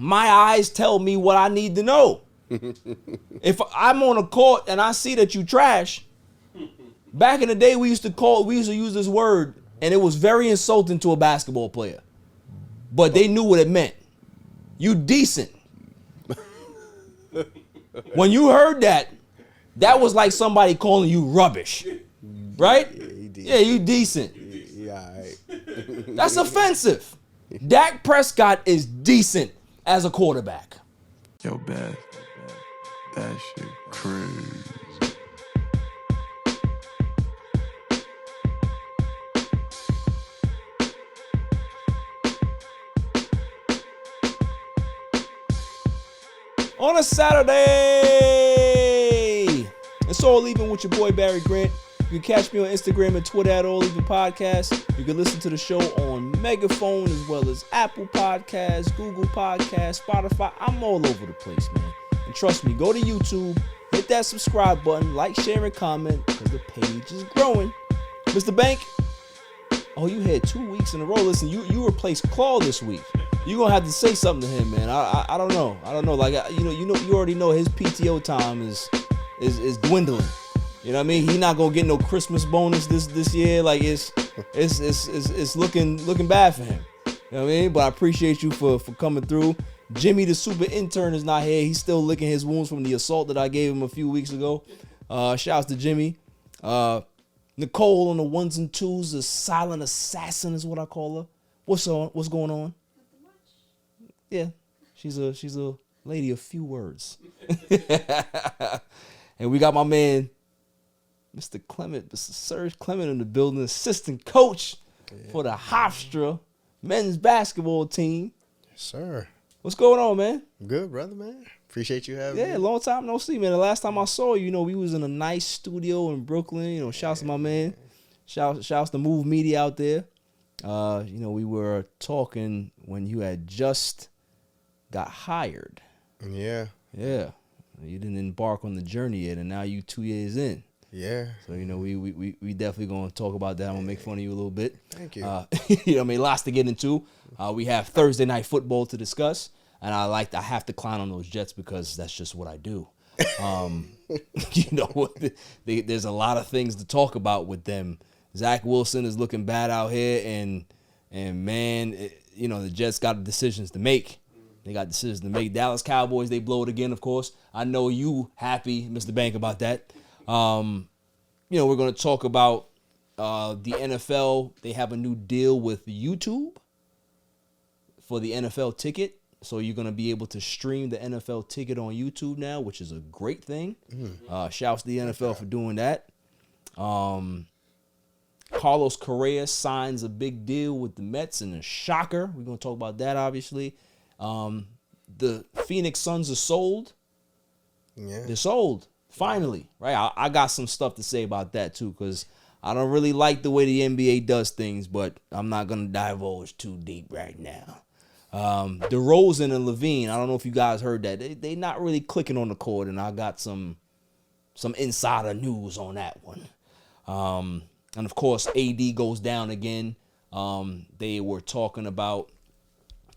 my eyes tell me what I need to know. If I'm on a court and I see that you trash, back in the day we used to use this word, and it was very insulting to a basketball player. But they knew what it meant. You decent. When you heard that, that was like somebody calling you rubbish. Right? Yeah, you decent. Yeah, all right. That's offensive. Dak Prescott is decent as a quarterback. Yo, Beth, that shit crazy. On a Saturday, it's All Even with your boy Barry Grant. You can catch me on Instagram and Twitter at All Even Podcast. You can listen to the show on Megaphone as well as Apple Podcasts, Google Podcasts, Spotify. I'm all over the place, man. And trust me, go to YouTube, hit that subscribe button, like, share, and comment because the page is growing. Mr. Bank, oh, you had 2 weeks in a row. Listen, you replaced Claw this week. You're gonna have to say something to him, man. I don't know. Like you already know his PTO time is dwindling. You know what I mean? He not gonna get no Christmas bonus this year. Like it's looking bad for him. You know what I mean? But I appreciate you for coming through. Jimmy the super intern is not here. He's still licking his wounds from the assault that I gave him a few weeks ago. Shouts to Jimmy. Nicole on the ones and twos, the silent assassin is what I call her. What's going on? Yeah, she's a lady of few words. And we got my man, Mr. Clement, Mr. Serge Clement in the building, assistant coach for the Hofstra Men's Basketball team. Yes, sir. What's going on, man? Good, brother, man. Appreciate you having me. Yeah, long time no see, man. The last time I saw you, we was in a nice studio in Brooklyn. Shouts to my man. Shouts to Move Media out there. We were talking when you had just got hired. Yeah. Yeah. You didn't embark on the journey yet, and now you 2 years in. Yeah. So, we definitely going to talk about that. I'm going to make fun of you a little bit. Thank you. Lots to get into. We have Thursday night football to discuss, and I have to clown on those Jets because that's just what I do. There's a lot of things to talk about with them. Zach Wilson is looking bad out here, and man, the Jets got decisions to make. They got decisions to make. Dallas Cowboys, they blow it again, of course. I know you happy, Mr. Bank, about that. We're going to talk about the NFL. They have a new deal with YouTube for the NFL ticket. So you're going to be able to stream the NFL ticket on YouTube now, which is a great thing. Shouts to the NFL for doing that. Carlos Correa signs a big deal with the Mets in a shocker. We're going to talk about that, obviously. The Phoenix Suns are sold. Yeah. They're sold. Finally. Right? I got some stuff to say about that, too, because I don't really like the way the NBA does things, but I'm not going to divulge too deep right now. DeRozan and LAVINE, I don't know if you guys heard that. They not really clicking on the cord, and I got some insider news on that one. And of course, AD goes down again. They were talking about,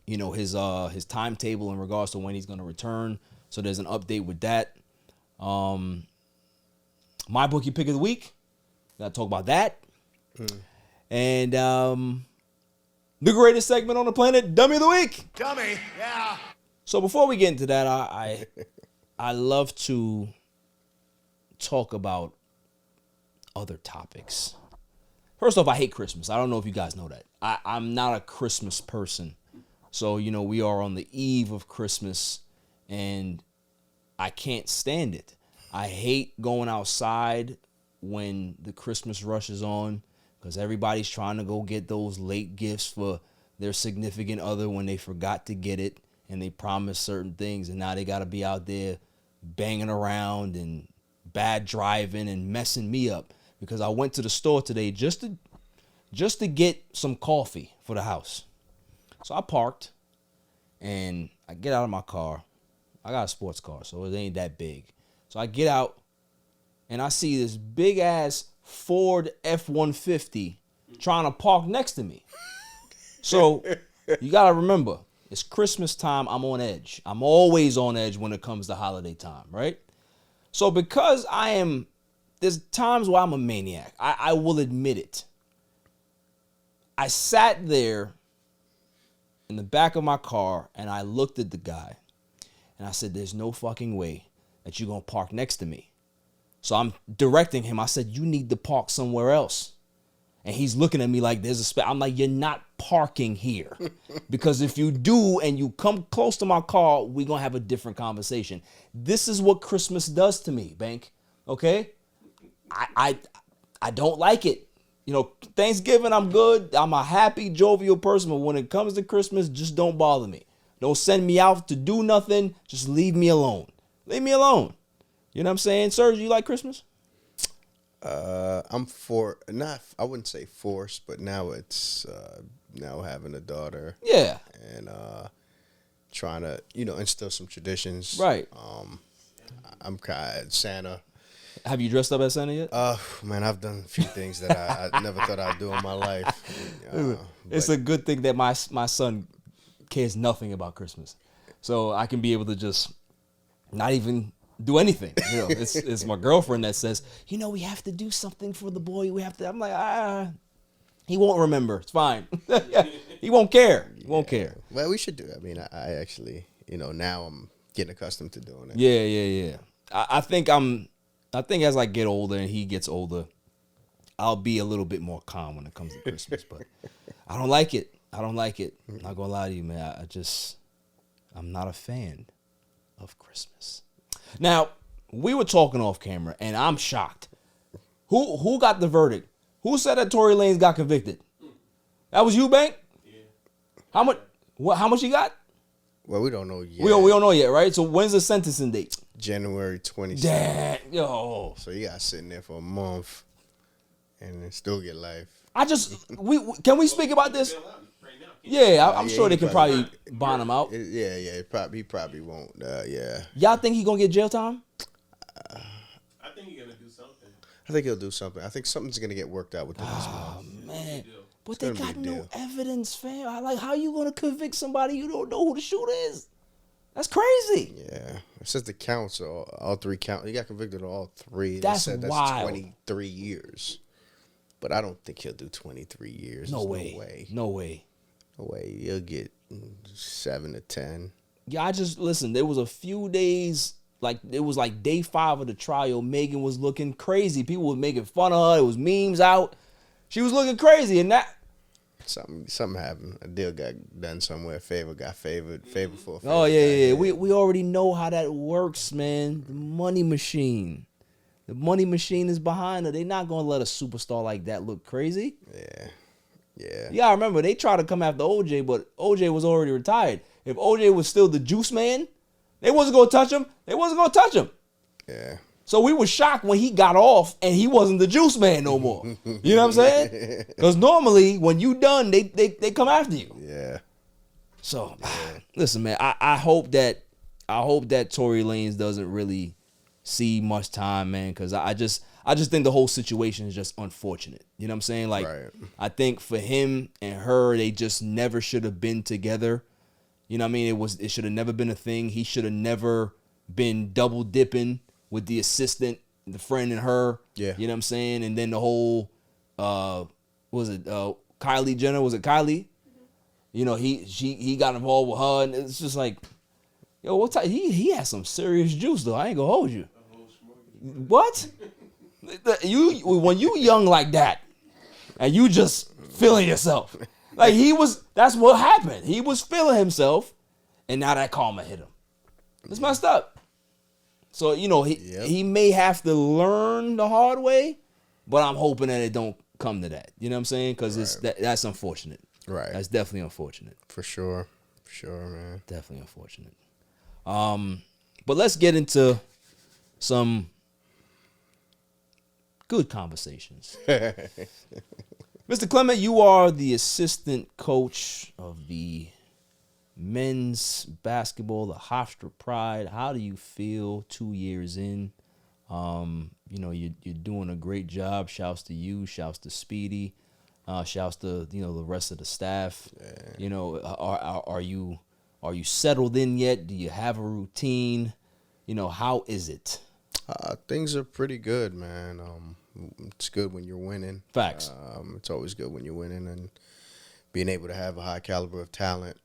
his timetable in regards to when he's going to return. So there's an update with that. MyBookie pick of the week. Got to talk about that. And the greatest segment on the planet, Dummy of the Week. Dummy, yeah. So before we get into that, I love to talk about other topics. First off, I hate Christmas. I don't know if you guys know that. I'm not a Christmas person. So, we are on the eve of Christmas, and I can't stand it. I hate going outside when the Christmas rush is on because everybody's trying to go get those late gifts for their significant other when they forgot to get it and they promised certain things, and now they got to be out there banging around and bad driving and messing me up because I went to the store today just to get some coffee for the house. So I parked, and I get out of my car. I got a sports car, so it ain't that big. So I get out, and I see this big-ass Ford F-150 trying to park next to me. So you got to remember, It's Christmas time. I'm on edge. I'm always on edge when it comes to holiday time, right? So because there's times where I'm a maniac. I will admit it. I sat there in the back of my car and I looked at the guy and I said, there's no fucking way that you're going to park next to me. So I'm directing him. I said, you need to park somewhere else. And he's looking at me like there's a spot. I'm like, you're not parking here. Because if you do and you come close to my car, we're going to have a different conversation. This is what Christmas does to me, Bank. Okay? I don't like it. You know, Thanksgiving, I'm good. I'm a happy, jovial person. But when it comes to Christmas, just don't bother me. Don't send me out to do nothing. Just leave me alone. Leave me alone. You know what I'm saying? Serge, you like Christmas? I'm I wouldn't say forced, but now it's now having a daughter. Yeah. And trying to, instill some traditions. Right. I'm kind of Santa. Have you dressed up as Santa yet? Man, I've done a few things that I never thought I'd do in my life. It's a good thing that my son cares nothing about Christmas. So I can be able to just not even do anything. It's my girlfriend that says, we have to do something for the boy. We have to. I'm like, he won't remember. It's fine. He won't care. He won't care. Well, we should do it. I mean, I actually, now I'm getting accustomed to doing it. Yeah. I think as I get older and he gets older, I'll be a little bit more calm when it comes to Christmas. But I don't like it. I'm not gonna lie to you, man. I'm not a fan of Christmas. Now, we were talking off camera, and I'm shocked. Who got the verdict? Who said that Tory Lanez got convicted? That was you, Bank? Yeah. How much he got? Well, we don't know yet. We don't know yet, right? So when's the sentencing date? January 27th. Damn, yo. So you got sitting there for a month, and then still get life. Can we speak about this? Yeah, I'm sure they can probably bond him out. He probably won't. Yeah. Y'all think he gonna get jail time? I think he's gonna do something. I think he'll do something. I think something's gonna get worked out with him this month. Oh man, but It's they gonna got be a no deal. evidence, fam. Like, how you gonna convict somebody you don't know who the shooter is? That's crazy. Yeah, it says the counts, all three counts. He got convicted of all three. That's said that's wild. 23 years. But I don't think he'll do 23 years. No There's way. No way. He'll get 7 to 10. Yeah, listen, there was a few days, like it was like day 5 of the trial. Megan was looking crazy. People were making fun of her. It was memes out. She was looking crazy, and that. Something happened. A deal got done somewhere. Favor got favored for a favor. Oh yeah. We already know how that works, man. The money machine. The money machine is behind her. They're not gonna let a superstar like that look crazy. Yeah, I remember they tried to come after OJ, but OJ was already retired. If OJ was still the juice man, they wasn't gonna touch him. Yeah. So we were shocked when he got off and he wasn't the juice man no more. You know what I'm saying? Because normally when you done, they come after you. Yeah. So listen, man, I hope that Tory Lanez doesn't really see much time, man, because I just think the whole situation is just unfortunate. You know what I'm saying? Like, Right. I think for him and her, they just never should have been together. You know what I mean? It should have never been a thing. He should have never been double dipping with the assistant, the friend and her. Yeah. You know what I'm saying? And then the whole Kylie Jenner, was it Kylie? You know, he got involved with her, and it's just like, yo, what type? He has some serious juice though. I ain't gonna hold you. What? When you young like that, and you just feeling yourself, like that's what happened. He was feeling himself, and now that karma hit him. It's messed up. So he may have to learn the hard way, but I'm hoping that it don't come to that. You know what I'm saying? Because that's unfortunate. Right. That's definitely unfortunate. For sure, man. Definitely unfortunate. But let's get into some good conversations. Mr. Clement, you are the assistant coach of the men's basketball, the Hofstra Pride. How do you feel 2 years in? You're doing a great job. Shouts to you. Shouts to Speedy. Shouts to the rest of the staff. Yeah. Are you Are you settled in yet? Do you have a routine? How is it? Things are pretty good, man. It's good when you're winning. Facts. It's always good when you're winning and being able to have a high caliber of talent,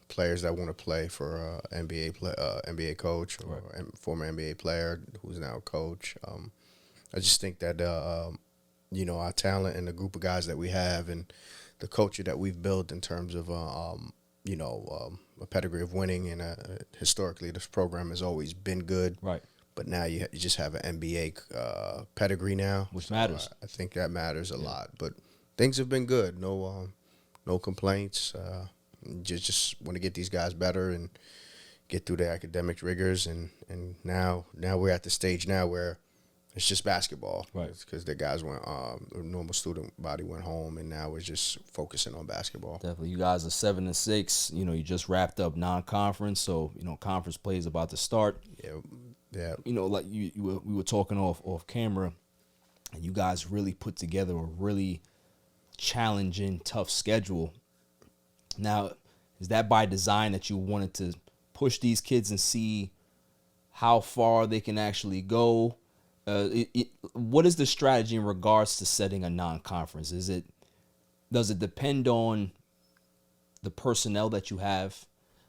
players that want to play for NBA coach or former NBA player who's now a coach. I just think that our talent and the group of guys that we have and the culture that we've built in terms of a pedigree of winning, and historically this program has always been good. Right. But now you just have an NBA pedigree now, which matters. I think that matters a lot. But things have been good. No complaints. Just want to get these guys better and get through the academic rigors. And now we're at the stage now where it's just basketball. Right. Because the guys went, the normal student body went home, and now we're just focusing on basketball. Definitely. You guys are 7-6. You just wrapped up non-conference, so conference play is about to start. Yeah. Like we were talking off camera, and you guys really put together a really challenging, tough schedule. Now, is that by design that you wanted to push these kids and see how far they can actually go? What is the strategy in regards to setting a non-conference? Does it depend on the personnel that you have?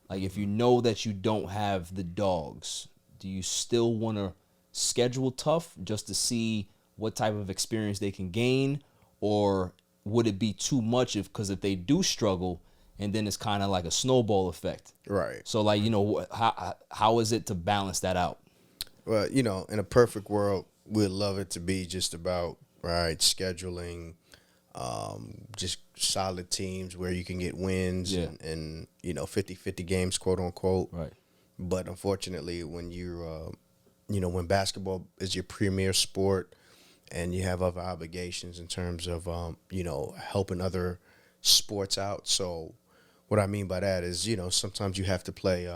Like, if you know that you don't have the dogs, do you still want to schedule tough just to see what type of experience they can gain? Or would it be too much because if they do struggle, and then it's kind of like a snowball effect? Right. So, like, how is it to balance that out? Well, in a perfect world, we'd love it to be just about, scheduling, just solid teams where you can get wins and 50-50 games, quote unquote. Right. But unfortunately, when you're, when basketball is your premier sport and you have other obligations in terms of, helping other sports out. So what I mean by that is, sometimes you have to play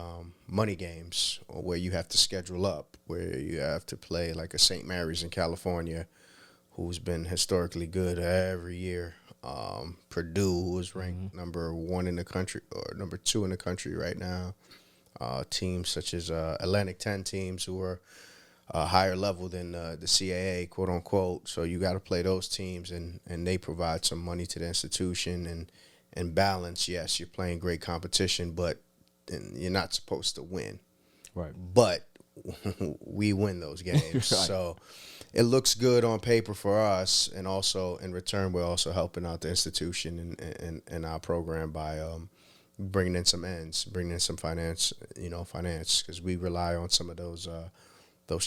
money games, or where you have to schedule up, where you have to play like a St. Mary's in California, who's been historically good every year. Purdue, who is ranked number 1 in the country or number 2 in the country right now. Teams such as Atlantic 10 teams who are higher level than the CAA, quote unquote. So you got to play those teams, and they provide some money to the institution and balance. Yes, you're playing great competition, but you're not supposed to win. Right. But we win those games. Right. So it looks good on paper for us, and also in return, we're also helping out the institution and our program by bringing in some ends, bringing in some finance, because we rely on some of those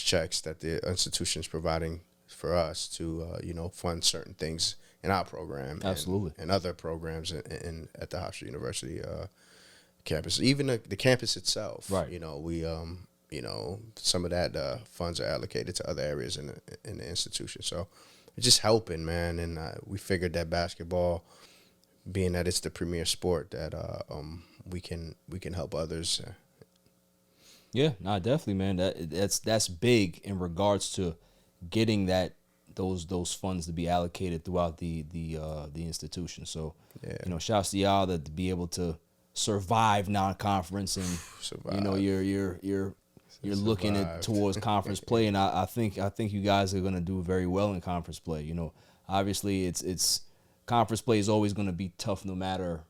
checks that the institution's providing for us to, fund certain things in our program. Absolutely. And other programs at the Hofstra University campus, even the campus itself. Right. We some of that funds are allocated to other areas in the institution. So it's just helping, man. And we figured that basketball, being that it's the premier sport, that we can help others. Yeah, definitely, man. That's big in regards to getting those funds to be allocated throughout the institution. So, shouts to y'all to be able to survive non-conference, and you're looking towards conference play, and I think you guys are gonna do very well in conference play. Obviously it's conference play is always gonna be tough no matter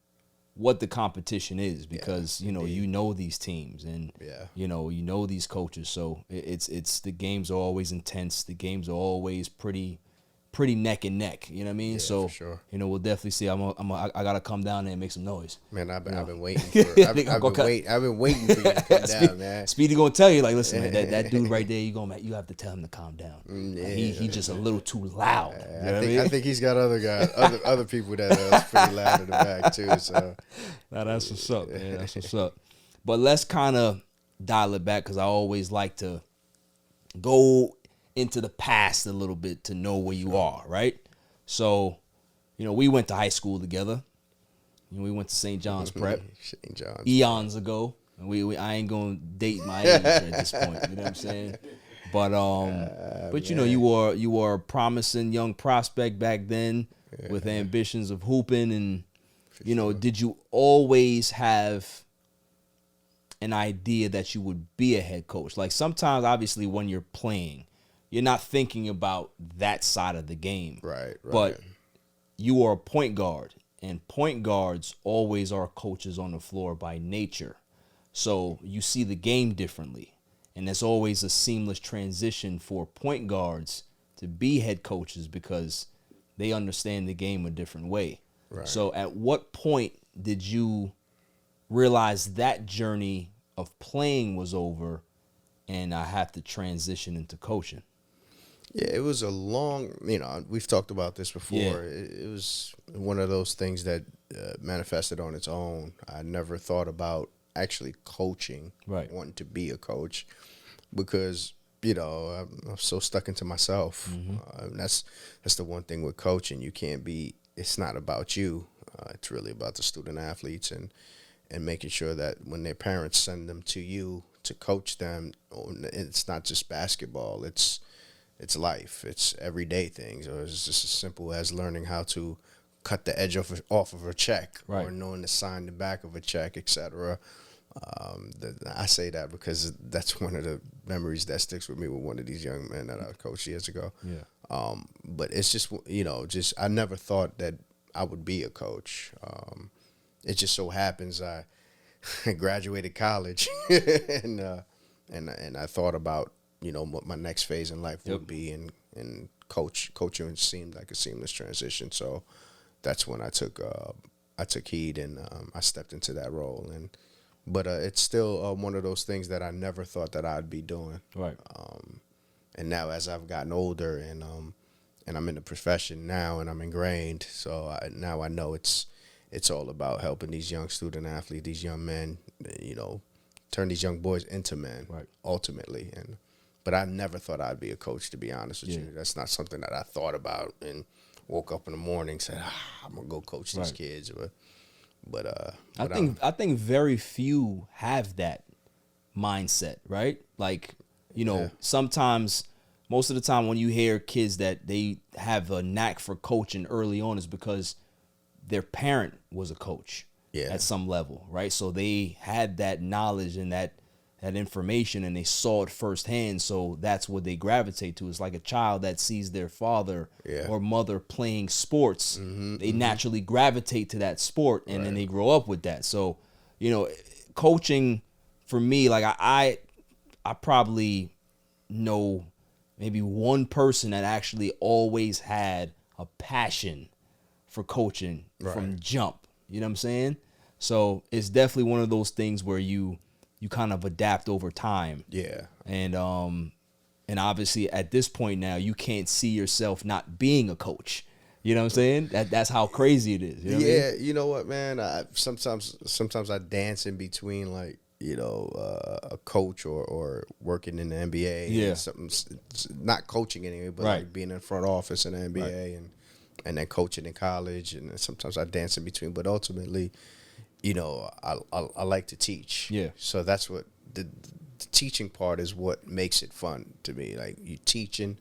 what the competition is, because you know these teams, and you know these coaches, so it's the games are always intense. The games are always pretty neck and neck. You know what I mean? Yeah, so for sure. we'll definitely see. I gotta come down there and make some noise. Man, I've been waiting for I've been waiting for you to come down, man. Speedy gonna tell you, like, listen, man, that dude right there, you have to tell him to calm down. Yeah. He just a little too loud. I think he's got other guys, other people that are pretty loud in the back too. So that's what's up, man. That's what's up. But let's kind of dial it back, because I always like to go into the past a little bit to know where you are, right? So, we went to high school together. We went to St. John's Prep. St. John's. Eons ago. And I ain't gonna date my age at this point. You know what I'm saying? But you were a promising young prospect back then, with ambitions of hooping, and sure. Did you always have an idea that you would be a head coach? Like sometimes, obviously, when you're playing, you're not thinking about that side of the game. Right. But you are a point guard, and point guards always are coaches on the floor by nature. So you see the game differently. And there's always a seamless transition for point guards to be head coaches because they understand the game a different way. Right. So at what point did you realize that journey of playing was over and I have to transition into coaching? Yeah, it was a long, we've talked about this before. Yeah. It was one of those things that manifested on its own. I never thought about actually coaching, right, wanting to be a coach, because, I'm so stuck into myself. That's the one thing with coaching. You can't be, it's not about you. It's really about the student athletes and making sure that when their parents send them to you to coach them, it's not just basketball. It's life. It's everyday things. Or it's just as simple as learning how to cut the edge off of a check, right, or knowing to sign the back of a check, etc. I say that because that's one of the memories that sticks with me with one of these young men that I coached years ago. Yeah. But it's just, I never thought that I would be a coach. It just so happens I graduated college and I thought about, what my next phase in life would be, and coaching seemed like a seamless transition. So that's when I took heed and I stepped into that role. But it's still one of those things that I never thought that I'd be doing. Right. And now as I've gotten older and I'm in the profession now and I'm ingrained, so now I know it's all about helping these young student athletes, these young men, turn these young boys into men, right, ultimately. But I never thought I'd be a coach, to be honest with Yeah. you. That's not something that I thought about and woke up in the morning and said, I'm gonna go coach these Right. kids. But I think very few have that mindset, right? Like, sometimes, most of the time when you hear kids that they have a knack for coaching early on is because their parent was a coach at some level, right? So they had that knowledge and that information and they saw it firsthand. So that's what they gravitate to. It's like a child that sees their father or mother playing sports. They naturally gravitate to that sport and then they grow up with that. So, coaching for me, like I probably know maybe one person that actually always had a passion for coaching from jump. You know what I'm saying? So it's definitely one of those things where you kind of adapt over time. Yeah. And obviously at this point now you can't see yourself not being a coach. You know what I'm saying? That's how crazy it is. You know what I mean? You know what, man? Sometimes I dance in between, like, a coach or working in the NBA. Yeah. Something, not coaching anyway, but like being in the front office in the NBA and then coaching in college. And sometimes I dance in between. But ultimately, I like to teach. Yeah. So that's what the teaching part is what makes it fun to me. Like, you teaching,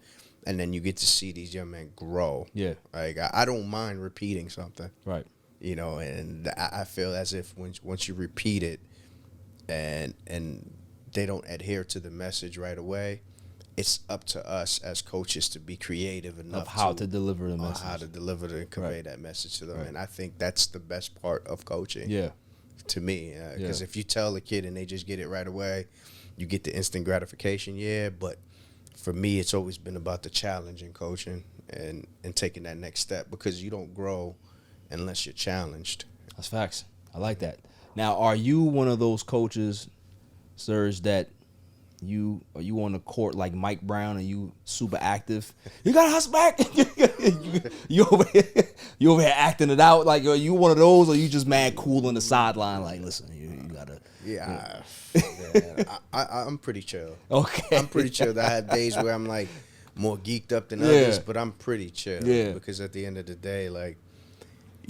and then you get to see these young men grow. Yeah. Like, I don't mind repeating something. Right. And I feel as if once you repeat it and they don't adhere to the message right away, it's up to us as coaches to be creative enough Of how to deliver the message. how to deliver and convey that message to them. And I think that's the best part of coaching. Yeah. To me, because if you tell a kid and they just get it right away, you get the instant gratification. Yeah, but for me, it's always been about the challenge in coaching and taking that next step, because you don't grow unless you're challenged. That's facts. I like that. Now, are you one of those coaches, Serge, that are you on the court like Mike Brown and you super active? You gotta hustle back. you over here acting it out. Like, are you one of those, or you just mad cool on the sideline? Like, listen, you gotta. Yeah, I'm pretty chill. Okay, I'm pretty chill. I have days where I'm like more geeked up than others, but I'm pretty chill. Yeah, because at the end of the day, like,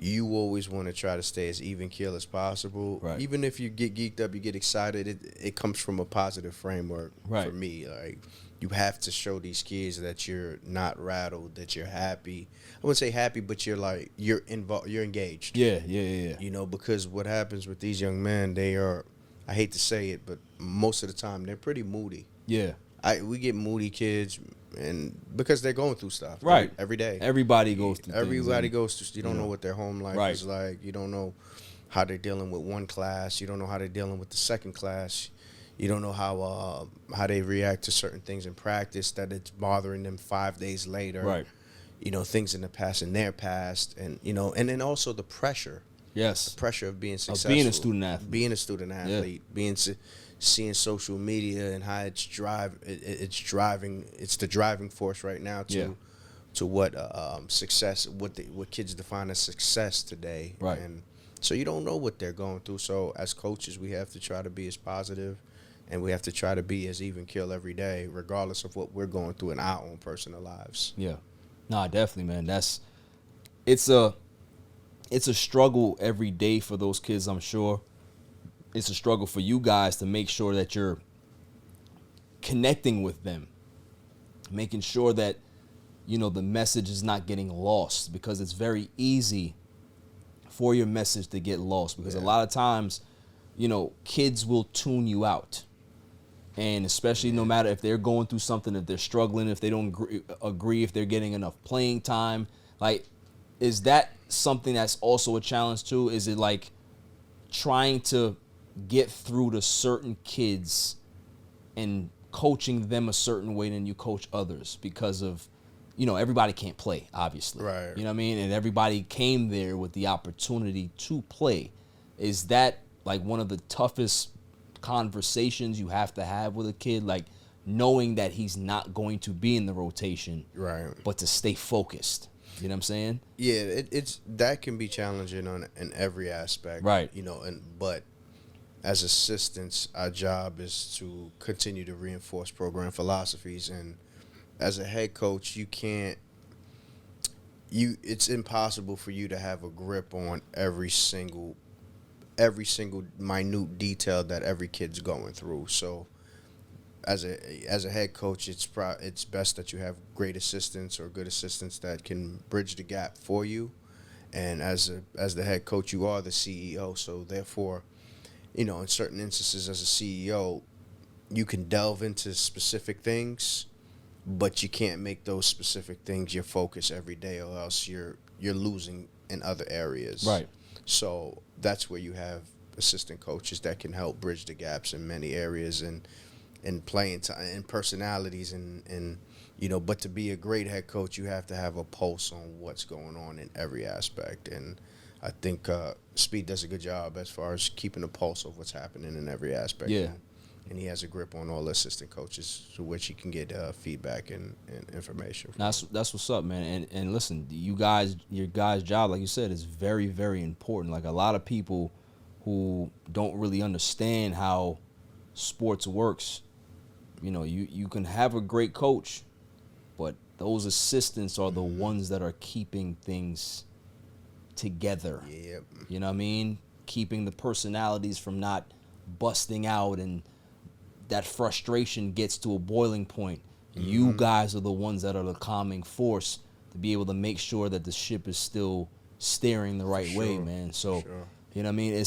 you always want to try to stay as even keel as possible. Right. Even if you get geeked up, you get excited, it comes from a positive framework for me. Like, you have to show these kids that you're not rattled, that you're happy. I wouldn't say happy, but you're involved, you're engaged. Yeah. Because what happens with these young men, they are I hate to say it, but most of the time they're pretty moody. Yeah. We get moody kids, and because they're going through stuff Right. every day. Everybody goes through Everybody things. goes through. You don't know what their home life Right. is like. You don't know how they're dealing with one class. You don't know how they're dealing with the second class. You don't know how they react to certain things in practice, that it's bothering them 5 days later. Right. You know, things in the past, in their past, and you know, and then also the pressure. Yes. Pressure of being successful, being a student athlete. being a student athlete, seeing social media and how it's the driving force right now to what success, what kids define as success today. Right. And so you don't know what they're going through. So as coaches, we have to try to be as positive, and we have to try to be as even keel every day, regardless of what we're going through in our own personal lives. Yeah. Nah, definitely, man. It's a struggle every day for those kids, I'm sure. It's a struggle for you guys to make sure that you're connecting with them, making sure that, you know, the message is not getting lost, because it's very easy for your message to get lost, because a lot of times, you know, kids will tune you out. And especially no matter if they're going through something, if they're struggling, if they don't agree, if they're getting enough playing time, like, is that something that's also a challenge too? Is it like trying to get through to certain kids and coaching them a certain way than you coach others, because of, you know, everybody can't play, obviously. Right. You know what I mean? And everybody came there with the opportunity to play. Is that like one of the toughest conversations you have to have with a kid, like knowing that he's not going to be in the rotation, Right. but to stay focused? You know what I'm saying? Yeah, it's that can be challenging in every aspect. Right. You know, but as assistants, our job is to continue to reinforce program philosophies, and as a head coach, it's impossible for you to have a grip on every single minute detail that every kid's going through. So as a head coach, it's best that you have great assistants or good assistants that can bridge the gap for you. And as the head coach, you are the CEO. So therefore, you know, in certain instances as a CEO, you can delve into specific things, but you can't make those specific things your focus every day, or else you're losing in other areas. Right. So that's where you have assistant coaches that can help bridge the gaps in many areas, and playing time and personalities, and you know, but to be a great head coach, you have to have a pulse on what's going on in every aspect. And I think Speed does a good job as far as keeping a pulse of what's happening in every aspect. Yeah. And he has a grip on all the assistant coaches, to which he can get feedback and information from. That's what's up, man. And listen, your guys' job, like you said, is very, very important. Like, a lot of people who don't really understand how sports works, you know, you can have a great coach, but those assistants are the ones that are keeping things together. Yep. You know what I mean? Keeping the personalities from not busting out, and that frustration gets to a boiling point. You guys are the ones that are the calming force to be able to make sure that the ship is still steering the right way, man. So, you know what I mean?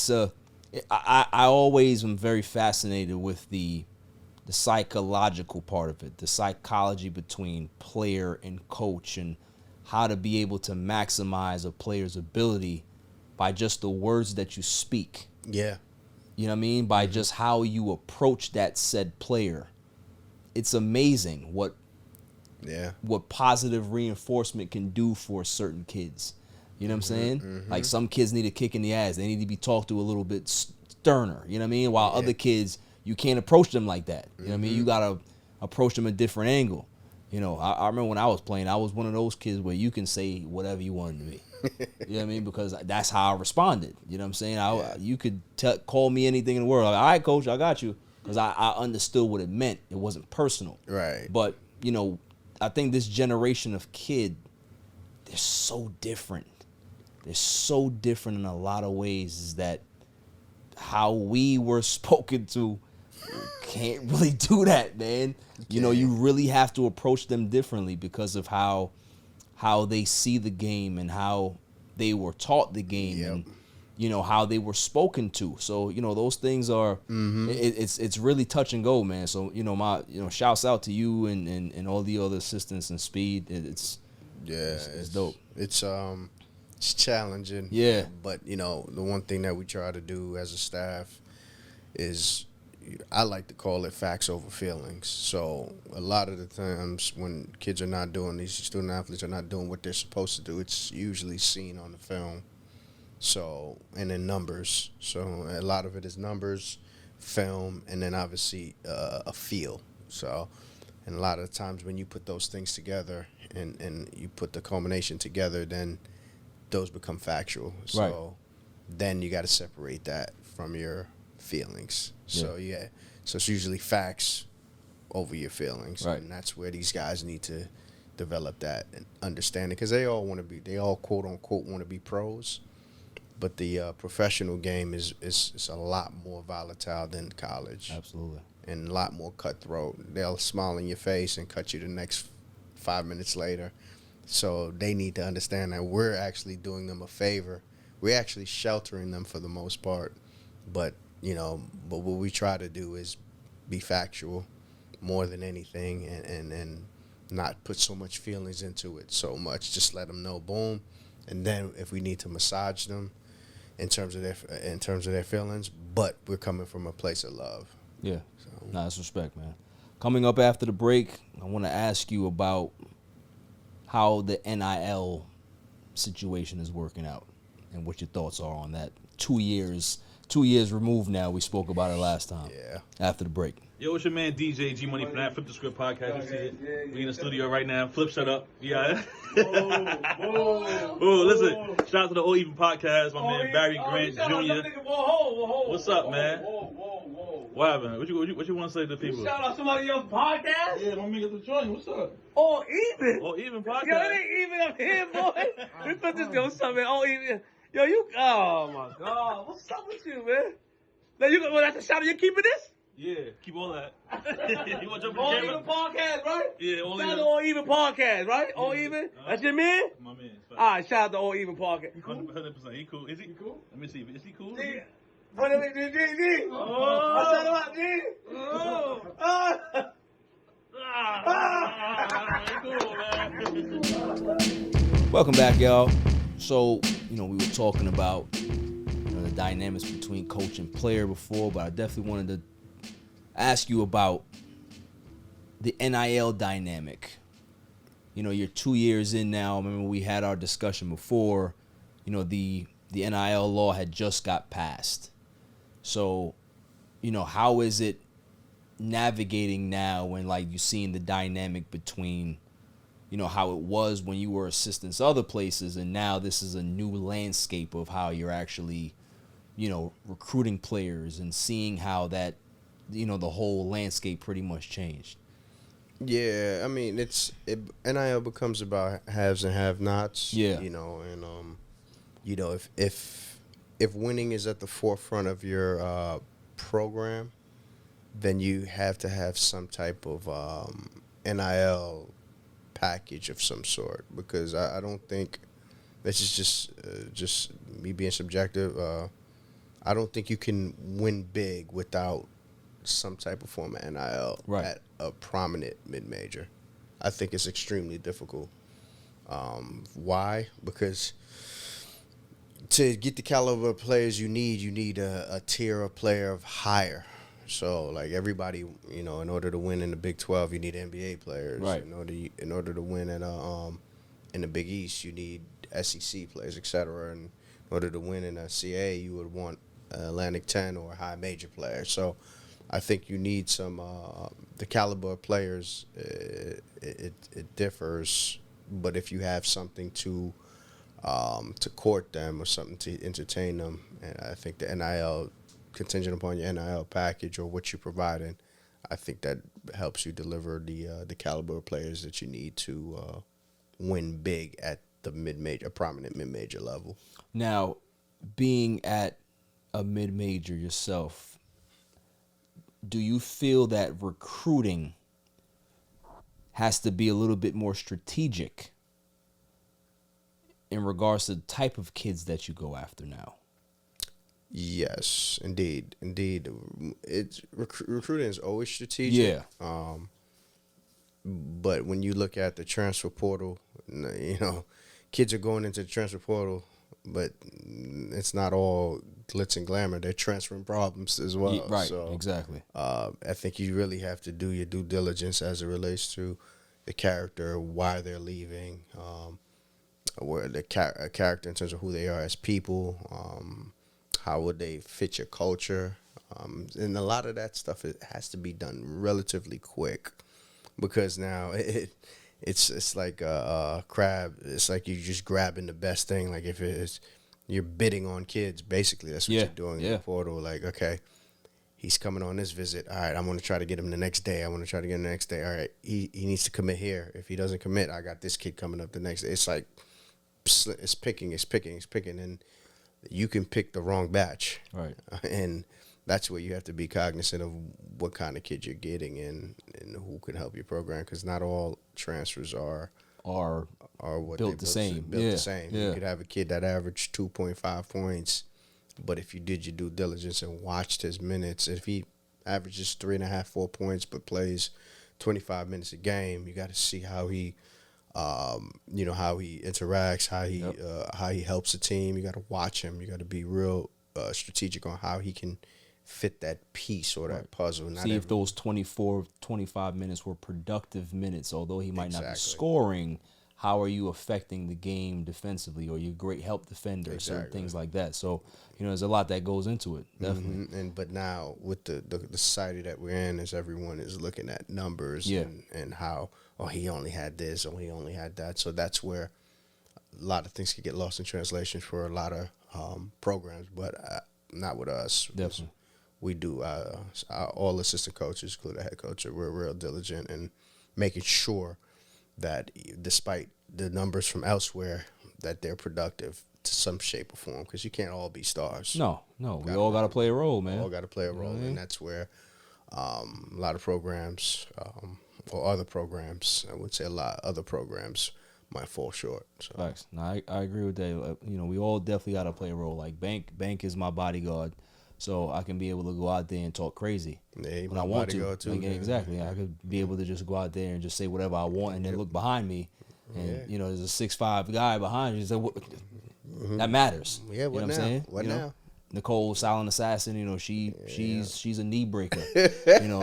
I always am very fascinated with the psychological part of it, the psychology between player and coach, and how to be able to maximize a player's ability by just the words that you speak. Yeah. You know what I mean? By just how you approach that said player. It's amazing what positive reinforcement can do for certain kids. You know what I'm saying? Like, some kids need a kick in the ass. They need to be talked to a little bit sterner. You know what I mean? While other kids, you can't approach them like that. You know what I mean? You got to approach them a different angle. You know, I remember when I was playing, I was one of those kids where you can say whatever you wanted to be. You know what I mean? Because that's how I responded. You know what I'm saying? You could call me anything in the world. Like, all right, coach, I got you. Because I understood what it meant. It wasn't personal. Right. But, you know, I think this generation of kid, they're so different. They're so different in a lot of ways, is that how we were spoken to, can't really do that, man. You know, you really have to approach them differently because of how they see the game and how they were taught the game. And, how they were spoken to. So, those things are, it's really touch and go, man. So, shouts out to you and all the other assistants and Speed. It's dope. It's challenging. Yeah. But, the one thing that we try to do as a staff is, I like to call it facts over feelings. So a lot of the times when kids are not doing, these student athletes are not doing what they're supposed to do, it's usually seen on the film. So, and in numbers. So a lot of it is numbers, film, and then obviously a feel. So, and a lot of the times when you put those things together and you put the culmination together, then those become factual. So then you got to separate that from your feelings. So so it's usually facts over your feelings, and that's where these guys need to develop that and understanding, because they all quote unquote want to be pros, but the professional game is a lot more volatile than college. Absolutely. And a lot more cutthroat. They'll smile in your face and cut you the next 5 minutes later. So they need to understand that we're actually doing them a favor. We're actually sheltering them for the most part, but what we try to do is be factual more than anything, and not put so much feelings into it so much. Just let them know, boom. And then if we need to massage them in terms of their feelings, but we're coming from a place of love. Yeah. That's respect, man. Coming up after the break, I want to ask you about how the NIL situation is working out and what your thoughts are on that. 2 years removed now. We spoke about it last time. Yeah. After the break. Yo, it's your man DJ G Money from that Flip the Script podcast. You see it? We in the studio right now. Flip, shut up. Yeah. Oh, listen. Shout out to the All Even podcast. My man Barry Grant Jr. What's up, man? What happened? What you want to say to the people? Shout out somebody else's podcast? Yeah, my nigga the joint. What's up? All Even? All Even podcast. Yo, it ain't even up here, boy. We put this, yo, what's up, man? All Even. Yo, oh my God. What's up with you, man? Now that's a shout out. You keeping this? Yeah, keep all that. You want to jump All on the Even camera? podcast, right? Yeah, All Shout out Even. to All Even podcast, right? All Even? That's your man? My man. All right, shout out to All Even podcast. 100%. He cool. Is he cool? Let me see. Is he cool? G. What is it, G? Oh. Shout out, G. Oh. He cool, man. Welcome back, y'all. So, we were talking about the dynamics between coach and player before, but I definitely wanted to ask you about the NIL dynamic. You're 2 years in now. I remember we had our discussion before. The NIL law had just got passed. So, how is it navigating now when, you're seeing the dynamic between, how it was when you were assistants other places, and now this is a new landscape of how you're actually, recruiting players and seeing how that, the whole landscape pretty much changed. Yeah, I mean, NIL becomes about haves and have-nots. Yeah. And if winning is at the forefront of your program, then you have to have some type of NIL package of some sort, because I don't think, this is just me being subjective, I don't think you can win big without some type of form of NIL at a prominent mid-major. I think it's extremely difficult. Why? Because to get the caliber of players you need a tier of player of higher. So, everybody, in order to win in the Big 12, you need NBA players. Right. In order to win in the Big East, you need SEC players, et cetera. And in order to win in a CA, you would want Atlantic 10 or high major players. So, I think you need some the caliber of players. It differs, but if you have something to court them or something to entertain them, and I think the NIL, contingent upon your NIL package or what you're providing, I think that helps you deliver the caliber of players that you need to win big at the mid-major, prominent mid-major level. Now, being at a mid-major yourself, do you feel that recruiting has to be a little bit more strategic in regards to the type of kids that you go after now? Yes, indeed. It's recruiting is always strategic. Yeah. But when you look at the transfer portal, kids are going into the transfer portal, but it's not all glitz and glamour. They're transferring problems as well. Right, so, exactly. I think you really have to do your due diligence as it relates to the character, why they're leaving, where the character in terms of who they are as people, how would they fit your culture, and a lot of that stuff it has to be done relatively quick, because now it's like a crab. It's like you're just grabbing the best thing. Like if you're bidding on kids, basically that's what you're doing in the portal. Like, okay, he's coming on this visit. All right, I'm going to try to get him the next day. I want to try to get him the next day. All right, he needs to commit here. If he doesn't commit, I got this kid coming up the next day. It's like it's picking, and you can pick the wrong batch. Right. And that's where you have to be cognizant of what kind of kid you're getting and who can help your program, because not all transfers are what built the same. The same. Yeah. You could have a kid that averaged 2.5 points, but if you did your due diligence and watched his minutes, if he averages 3.5, 4 points, but plays 25 minutes a game, you got to see how he, how he interacts, how he helps the team. You got to watch him. You got to be real strategic on how he can fit that piece or that puzzle. See if those 24, 25 minutes were productive minutes, although he might not be scoring. How are you affecting the game defensively, or you great help defender, certain things like that. So, there's a lot that goes into it, definitely. Mm-hmm. But now with the society that we're in, is everyone is looking at numbers and how, he only had this or he only had that. So that's where a lot of things could get lost in translation for a lot of programs, but not with us. Definitely. We do, all assistant coaches, including the head coach, we're real diligent in making sure that despite the numbers from elsewhere, that they're productive to some shape or form, because you can't all be stars. No, we all got to play a role, man. All got to play a role, and that's where a lot of programs, or other programs, I would say a lot of other programs might fall short. So. Facts. No, I agree with that. We all definitely got to play a role. Like Bank is my bodyguard, so I can be able to go out there and talk crazy when I want to. Too, exactly. I could be able to just go out there and just say whatever I want, and then look behind me, and there's a 6'5" guy behind you. So that matters. Yeah, what I'm saying? What now? Nicole, silent assassin. She's a knee breaker.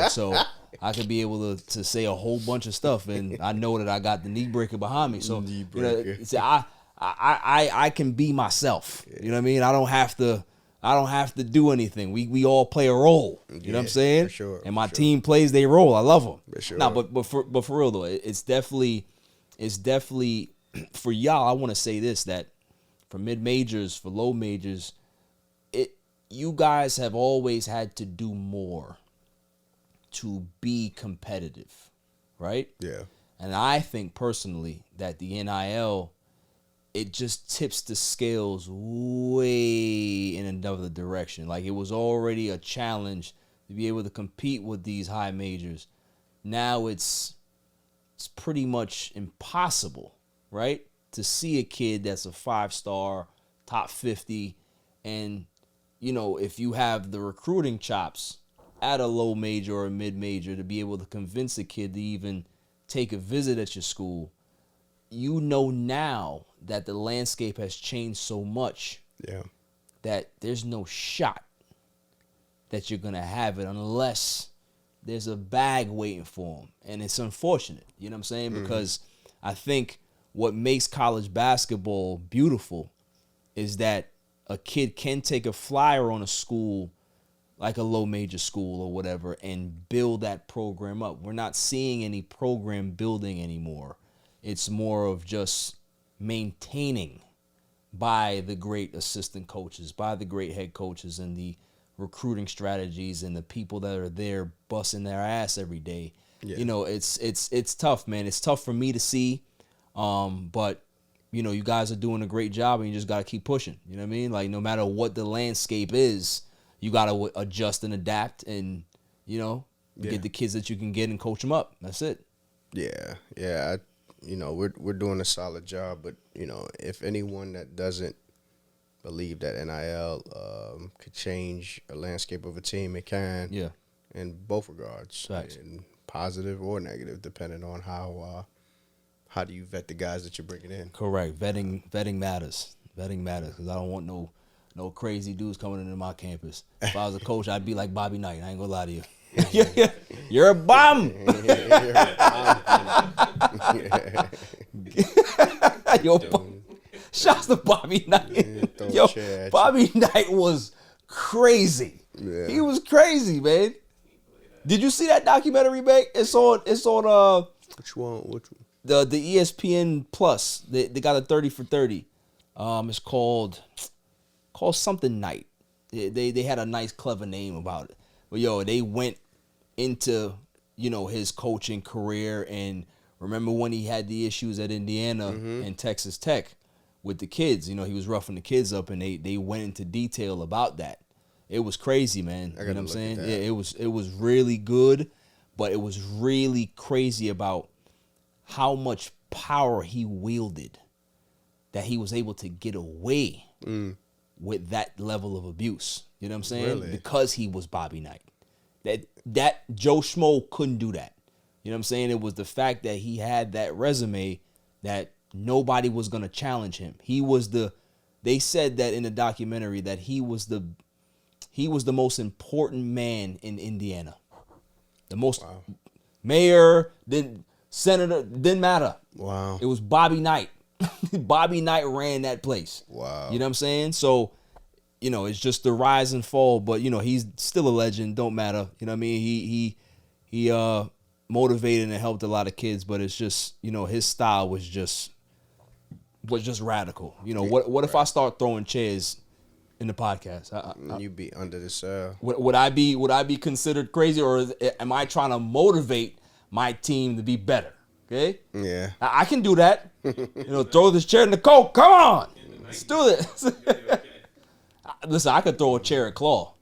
So I could be able to say a whole bunch of stuff, and I know that I got the knee breaker behind me. So I can be myself. You know what I mean? I don't have to do anything. We all play a role. You know what I'm saying? For sure. And my team plays their role. I love them. For sure. Nah, but for real though, it's definitely for y'all. I want to say this, that for mid majors, for low majors, you guys have always had to do more to be competitive, right? Yeah. And I think personally that the NIL, it just tips the scales way in another direction. Like, it was already a challenge to be able to compete with these high majors. Now it's pretty much impossible, right? To see a kid that's a 5-star, top 50, and if you have the recruiting chops at a low major or a mid major to be able to convince a kid to even take a visit at your school, now that the landscape has changed so much that there's no shot that you're going to have it unless there's a bag waiting for them. And it's unfortunate, you know what I'm saying? Because I think what makes college basketball beautiful is that a kid can take a flyer on a school like a low major school or whatever and build that program up. We're not seeing any program building anymore. It's more of just maintaining by the great assistant coaches, by the great head coaches, and the recruiting strategies and the people that are there busting their ass every day. Yeah. It's tough, man. It's tough for me to see, but you guys are doing a great job, and you just got to keep pushing. You know what I mean? Like, no matter what the landscape is, you got to adjust and adapt and, get the kids that you can get and coach them up. That's it. Yeah. We're doing a solid job, but, if anyone that doesn't believe that NIL could change a landscape of a team. It can. Yeah. In both regards. Facts. In positive or negative, depending on how do you vet the guys that you're bringing in. Correct. Vetting matters. Vetting matters because I don't want no crazy dudes coming into my campus. If I was a coach, I'd be like Bobby Knight. I ain't gonna lie to you. You're a bum. Yo, shouts to Bobby Knight. Yo, Bobby Knight was crazy. Yeah. He was crazy, man. Did you see that documentary, man? It's on Which one? the ESPN Plus. They got a 30 for 30. It's called something Night. They had a nice clever name about it. But yo, they went into, his coaching career, and remember when he had the issues at Indiana and Texas Tech with the kids, he was roughing the kids up, and they went into detail about that. It was crazy, man. You know what I'm saying? Yeah, it was really good, but it was really crazy about how much power he wielded that he was able to get away with that level of abuse. You know what I'm saying? Really? Because he was Bobby Knight. That Joe Schmo couldn't do that. You know what I'm saying? It was the fact that he had that resume that nobody was going to challenge him. They said that in the documentary that he was the most important man in Indiana. The most mayor, then senator, didn't matter. Wow. It was Bobby Knight. Bobby Knight ran that place. Wow. You know what I'm saying? So, it's just the rise and fall, but he's still a legend. Don't matter. You know what I mean? He motivated and helped a lot of kids, but it's just, his style was just radical. What if I start throwing chairs in the podcast? You'd be under this. Would I be considered crazy, or am I trying to motivate my team to be better? Okay. Yeah. I can do that. Throw this chair in the coat. Come on, let's do this. Listen, I could throw a chair at Claw.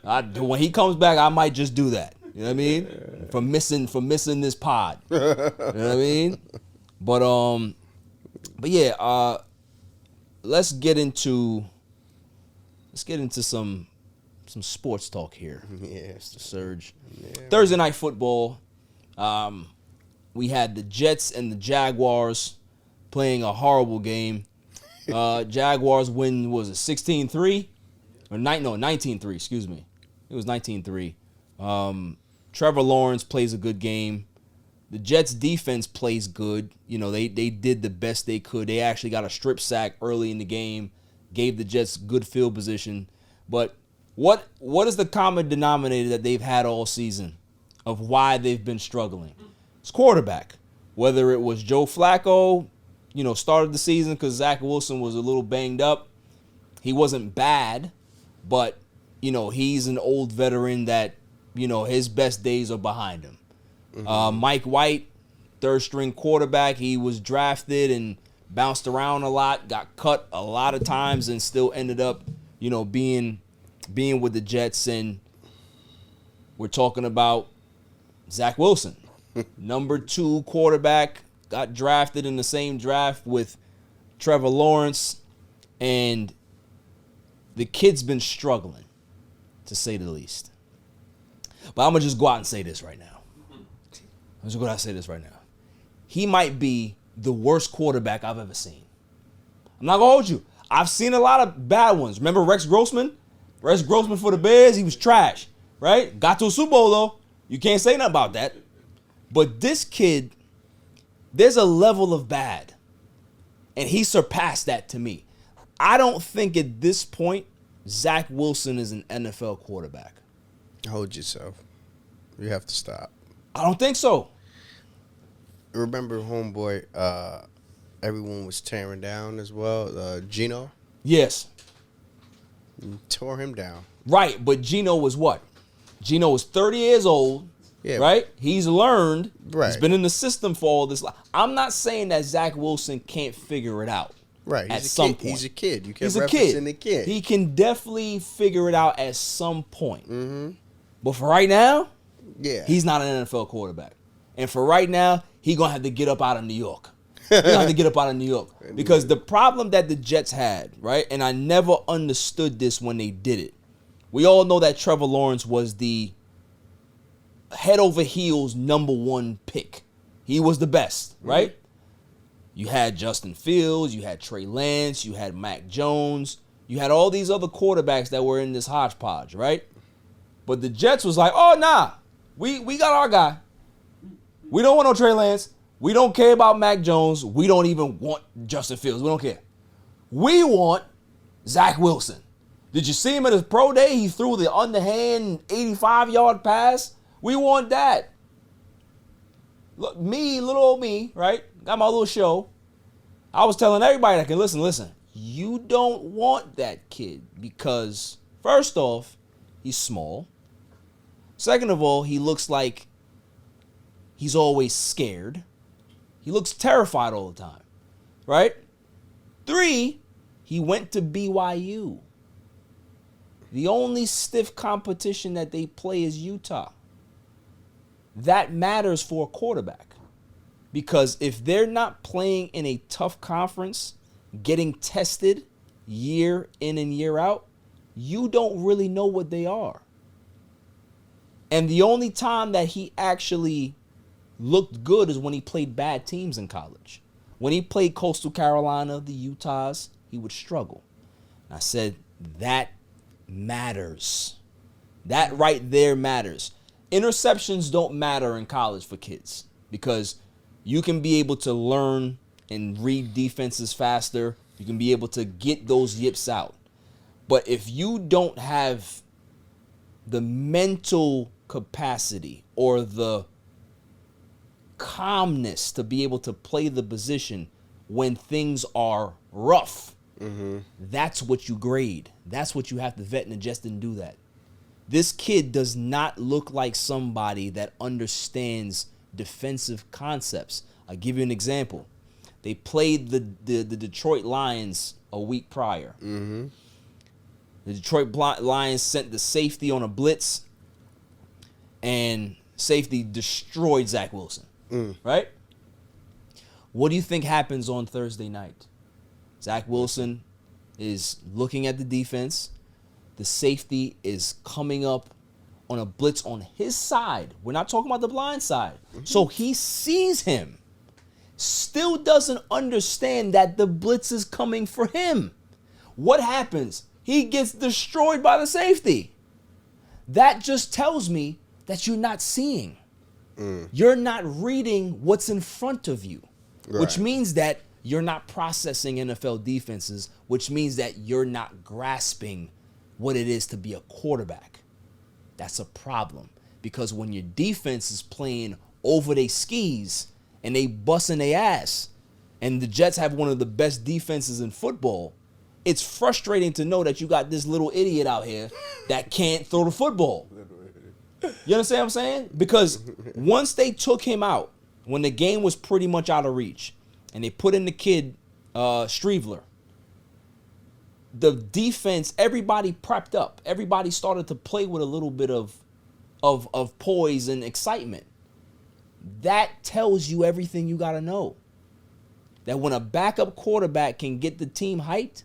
When he comes back, I might just do that. You know what I mean? For missing this pod. You know what I mean? But yeah, let's get into some sports talk here. Yeah. Mr. Serge. Yeah. Thursday night football. We had the Jets and the Jaguars playing a horrible game. Jaguars win, was it 16-3? Or 19-3, excuse me. It was 19-3. Trevor Lawrence plays a good game. The Jets defense plays good. They did the best they could. They actually got a strip sack early in the game, gave the Jets good field position. But what is the common denominator that they've had all season of why they've been struggling? It's quarterback. Whether it was Joe Flacco, started the season because Zach Wilson was a little banged up. He wasn't bad, but, he's an old veteran that, his best days are behind him. Mike White, third-string quarterback, he was drafted and bounced around a lot, got cut a lot of times, and still ended up, being with the Jets. And we're talking about Zach Wilson, number 2 quarterback, got drafted in the same draft with Trevor Lawrence, and the kid's been struggling, to say the least. But I'm going to just go out and say this right now. He might be the worst quarterback I've ever seen. I'm not going to hold you. I've seen a lot of bad ones. Remember Rex Grossman? Rex Grossman for the Bears, he was trash, right? Got to a Super Bowl, though. You can't say nothing about that. But this kid, there's a level of bad, and he surpassed that to me. I don't think at this point Zach Wilson is an NFL quarterback. Hold yourself. You have to stop. I don't think so. Remember, homeboy, everyone was tearing down as well. Gino Yes. tore him down. Right, but Gino was what? Gino was 30 years old. Yeah. Right? He's learned. Right. He's been in the system for all this. I'm not saying that Zach Wilson can't figure it out. Right. At some point. He's a kid. You He's kept a kid. referencing the kid. He can definitely figure it out at some point. Mm-hmm. But for right now, Yeah. he's not an NFL quarterback. And for right now, he's going to have to get up out of New York. We don't have to get up out of New York. Because the problem that the Jets had, right, and I never understood this when they did it. We all know that Trevor Lawrence was the head over heels #1 pick. He was the best, right? You had Justin Fields, you had Trey Lance, you had Mac Jones, you had all these other quarterbacks that were in this hodgepodge, right? But the Jets was like, oh, nah, we got our guy. We don't want no Trey Lance. We don't care about Mac Jones. We don't even want Justin Fields. We don't care. We want Zach Wilson. Did you see him at his pro day? He threw the underhand 85-yard pass. We want that. Look, me, little old me, right? Got my little show. I was telling everybody that can listen. You don't want that kid because, first off, he's small. Second of all, he looks like he's always scared. He looks terrified all the time, right? 3, he went to BYU. The only stiff competition that they play is Utah. That matters for a quarterback. Because if they're not playing in a tough conference, getting tested year in and year out, you don't really know what they are. And the only time that he actually looked good is when he played bad teams in college. When he played Coastal Carolina, the Utahs, he would struggle. I said, that matters. That right there matters. Interceptions don't matter in college for kids because you can be able to learn and read defenses faster. You can be able to get those yips out. But if you don't have the mental capacity or the calmness to be able to play the position when things are rough, that's what you grade. That's what you have to vet, and just didn't do that. This kid does not look like somebody that understands defensive concepts. I'll give you an example. They played the Detroit Lions a week prior. The Detroit Lions sent the safety on a blitz, and safety destroyed Zach Wilson. Right? What do you think happens on Thursday night? Zach Wilson is looking at the defense. The safety is coming up on a blitz on his side. We're not talking about the blind side. So he sees him. Still doesn't understand that the blitz is coming for him. What happens? He gets destroyed by the safety. That just tells me that you're not seeing. You're not reading what's in front of you, which means that you're not processing NFL defenses, which means that you're not grasping what it is to be a quarterback. That's a problem because when your defense is playing over their skis and they busting their ass, and the Jets have one of the best defenses in football, it's frustrating to know that you got this little idiot out here that can't throw the football. You understand what I'm saying? Because once they took him out, when the game was pretty much out of reach, and they put in the kid, Streveler, the defense, everybody prepped up. Everybody started to play with a little bit of poise and excitement. That tells you everything you got to know. That when a backup quarterback can get the team hyped,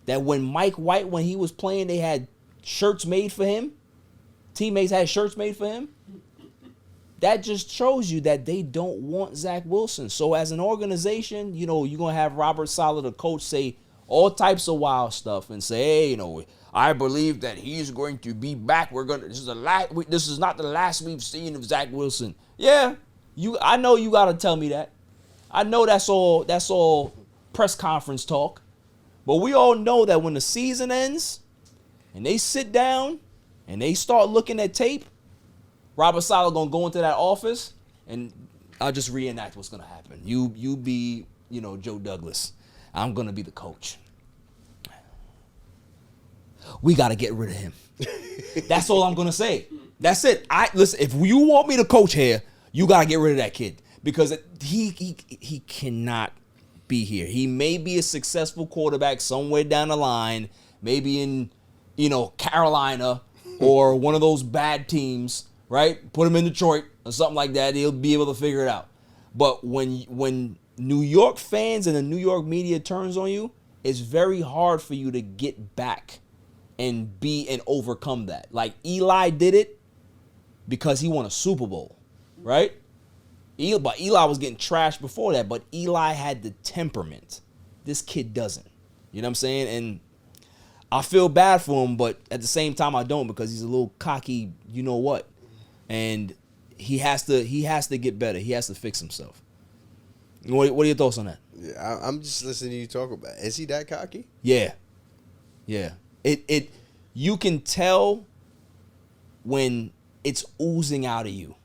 that when Mike White, when he was playing, they had shirts made for him. Teammates had shirts made for him. That just shows you that they don't want Zach Wilson. So as an organization, you're going to have Robert Saleh, the coach, say all types of wild stuff and say, hey, I believe that he's going to be back. This is not the last we've seen of Zach Wilson. Yeah, I know you got to tell me that. I know that's all press conference talk. But we all know that when the season ends and they sit down and they start looking at tape, Robert Saleh gonna go into that office, and I'll just reenact what's gonna happen. You be, Joe Douglas. I'm gonna be the coach. We gotta get rid of him. That's all I'm gonna say. That's it. Listen. If you want me to coach here, you gotta get rid of that kid because he cannot be here. He may be a successful quarterback somewhere down the line, maybe in Carolina or one of those bad teams. Right? Put him in Detroit or something like that. He'll be able to figure it out. But when New York fans and the New York media turns on you, it's very hard for you to get back and overcome that. Like Eli did it because he won a Super Bowl, right? But Eli was getting trashed before that, but Eli had the temperament. This kid doesn't. You know what I'm saying? And I feel bad for him, but at the same time I don't, because he's a little cocky, you know what? And he has to get better. He has to fix himself. What are your thoughts on that? Yeah, I'm just listening to you talk about it. Is he that cocky? Yeah. You can tell when it's oozing out of you.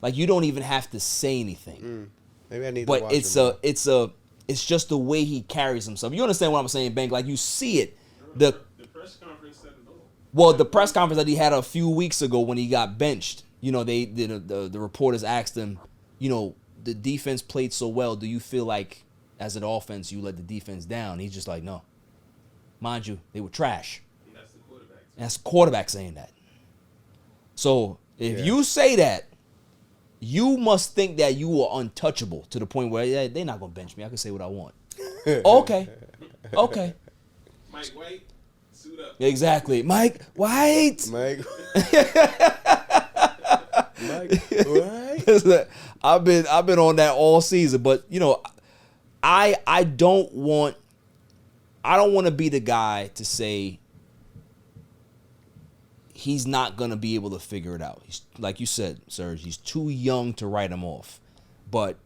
Like you don't even have to say anything. Maybe I need but to watch it's just the way he carries himself. You understand what I'm saying, Bank? Like you see it. The press conference said it all. Well, the press conference that he had a few weeks ago when he got benched, you know, the reporters asked him, you know, the defense played so well. Do you feel like as an offense you let the defense down? He's just like, no. Mind you, they were trash. And that's the quarterback. That's the quarterback saying that. So if you say that, you must think that you are untouchable to the point where they're not going to bench me. I can say what I want. Okay. Mike White, suit up. Exactly. Mike White. Mike White. I've been on that all season, but you know, I don't want to be the guy to say he's not going to be able to figure it out. He's, like you said, Serge, he's too young to write him off. But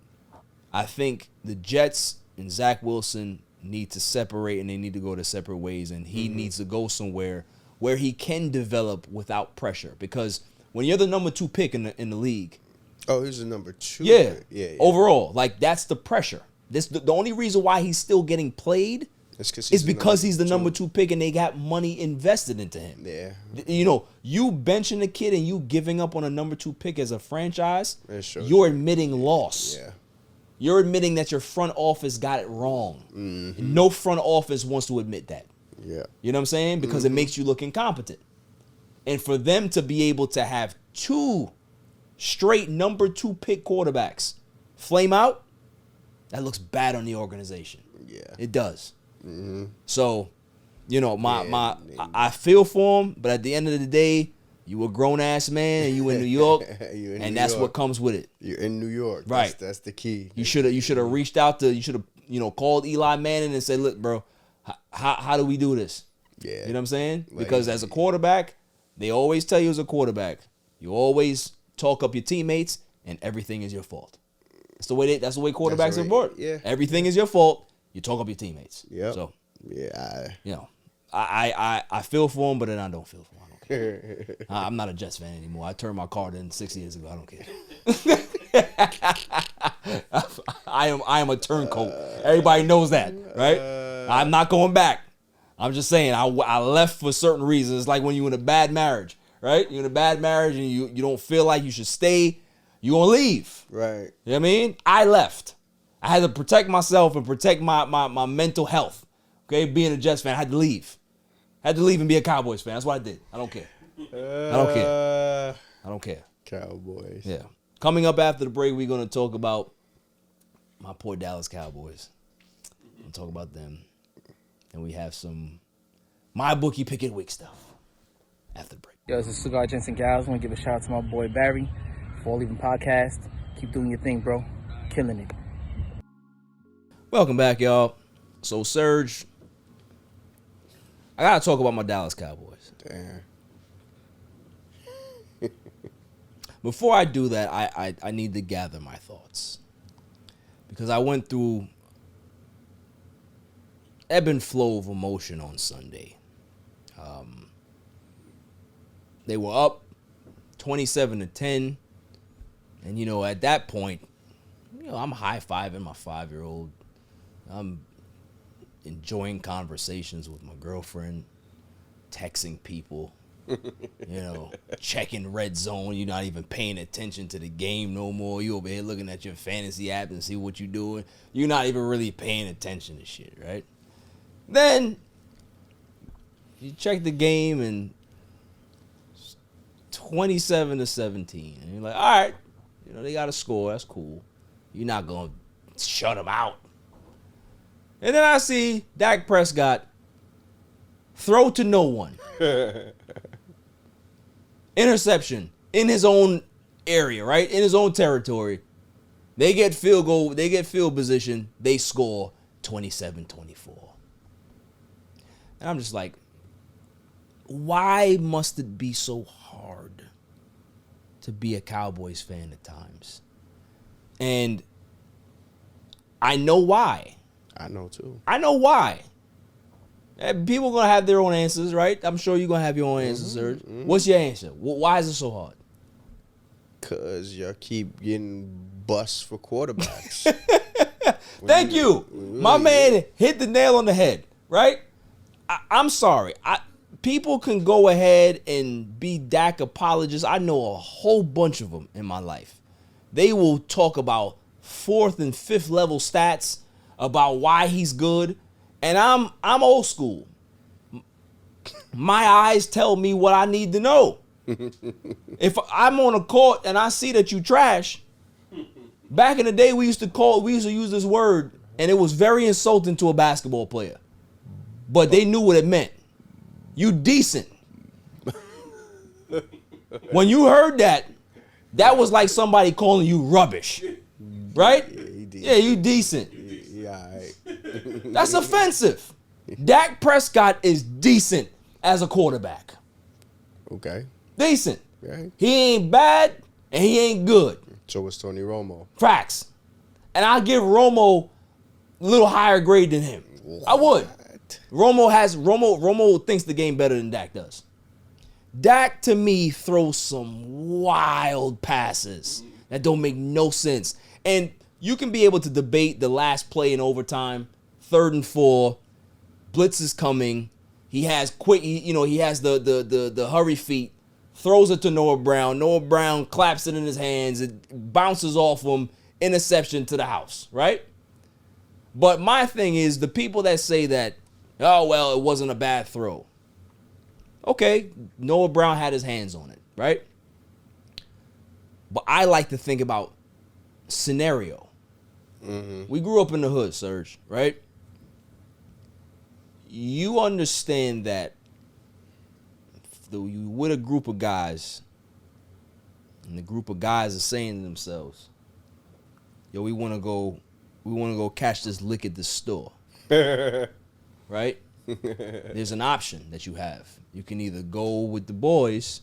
I think the Jets and Zach Wilson need to separate, and they need to go their separate ways, and he needs to go somewhere where he can develop without pressure. Because when you're the number 2 pick in the league. Oh, he's the number 2. Yeah. Yeah. Overall, like that's the pressure. The only reason why he's still getting played is because he's the number 2 pick and they got money invested into him. Yeah. You know, you benching a kid and you giving up on a number 2 pick as a franchise, Sure. you're admitting loss. Yeah. You're admitting that your front office got it wrong. And no front office wants to admit that. Yeah. You know what I'm saying? Because it makes you look incompetent. And for them to be able to have 2 straight number 2 pick quarterbacks flame out, that looks bad on the organization. Yeah. It does. So, you know, I feel for him, but at the end of the day, you a grown ass man and you in New York, and that's what comes with it. You're in New York, right? That's the key. You should have reached out to, called Eli Manning and said, look, bro, how do we do this? Yeah, you know what I'm saying? Because as a quarterback, they always tell you as a quarterback, you always talk up your teammates, and everything is your fault. That's the way quarterbacks are brought. Yeah, everything is your fault. You talk up your teammates. Yeah. So yeah, I feel for him, but then I don't feel for him. I don't care. I'm not a Jets fan anymore. I turned my card in 6 years ago. I don't care. I am a turncoat. Everybody knows that, right? I'm not going back. I'm just saying I left for certain reasons. It's like when you're in a bad marriage, right? You're in a bad marriage and you don't feel like you should stay. You're going to leave. Right. You know what I mean? I left. I had to protect myself and protect my mental health. Okay, being a Jets fan, I had to leave. I had to leave and be a Cowboys fan. That's what I did. I don't care. I don't care. Cowboys. Yeah. Coming up after the break, we're going to talk about my poor Dallas Cowboys. We'll talk about them. And we have some MyBookie Pick and Week stuff after the break. Yo, this is Cigar Gents and Gals. I want to give a shout out to my boy Barry for All Even Podcast. Keep doing your thing, bro. Killing it. Welcome back, y'all. So, Serge, I got to talk about my Dallas Cowboys. Damn. Before I do that, I need to gather my thoughts. Because I went through ebb and flow of emotion on Sunday. They were up 27-10. And, you know, at that point, you know, I'm high-fiving my 5-year-old. I'm enjoying conversations with my girlfriend, texting people, you know, checking red zone. You're not even paying attention to the game no more. You over here looking at your fantasy app and see what you're doing. You're not even really paying attention to shit, right? Then you check the game and 27-17. And you're like, all right, you know, they got a score. That's cool. You're not going to shut him out. And then I see Dak Prescott throw to no one. Interception in his own area, right? In his own territory. They get field goal, they get field position, they score 27-24. And I'm just like, why must it be so hard to be a Cowboys fan at times? And I know why. I know too. I know why. And people going to have their own answers, right? I'm sure you're going to have your own answers, Serge. What's your answer? Why is it so hard? Because y'all keep getting busts for quarterbacks. Thank you. My man hit the nail on the head, right? I'm sorry. People can go ahead and be Dak apologists. I know a whole bunch of them in my life. They will talk about 4th and 5th level stats about why he's good. And I'm old school. My eyes tell me what I need to know. If I'm on a court and I see that you trash, back in the day we used to use this word, and it was very insulting to a basketball player. But they knew what it meant. You decent. When you heard that, that was like somebody calling you rubbish. Right? Yeah, you decent. Yeah, all right. That's offensive. Dak Prescott is decent as a quarterback. Okay. Decent. Right. He ain't bad and he ain't good. So was Tony Romo. Facts. And I give Romo a little higher grade than him. I would. Romo thinks the game better than Dak does. Dak, to me, throws some wild passes that don't make no sense. And you can be able to debate the last play in overtime, 3rd and 4, blitz is coming. He has he has the hurry feet, throws it to Noah Brown. Noah Brown claps it in his hands. It bounces off him, interception to the house, right? But my thing is the people that say that, oh, well, it wasn't a bad throw. Okay, Noah Brown had his hands on it, right? But I like to think about scenario. We grew up in the hood, Serge, right? You understand that you with a group of guys, and the group of guys are saying to themselves, yo, we want to go catch this lick at the store. Right? There's an option that you have. You can either go with the boys,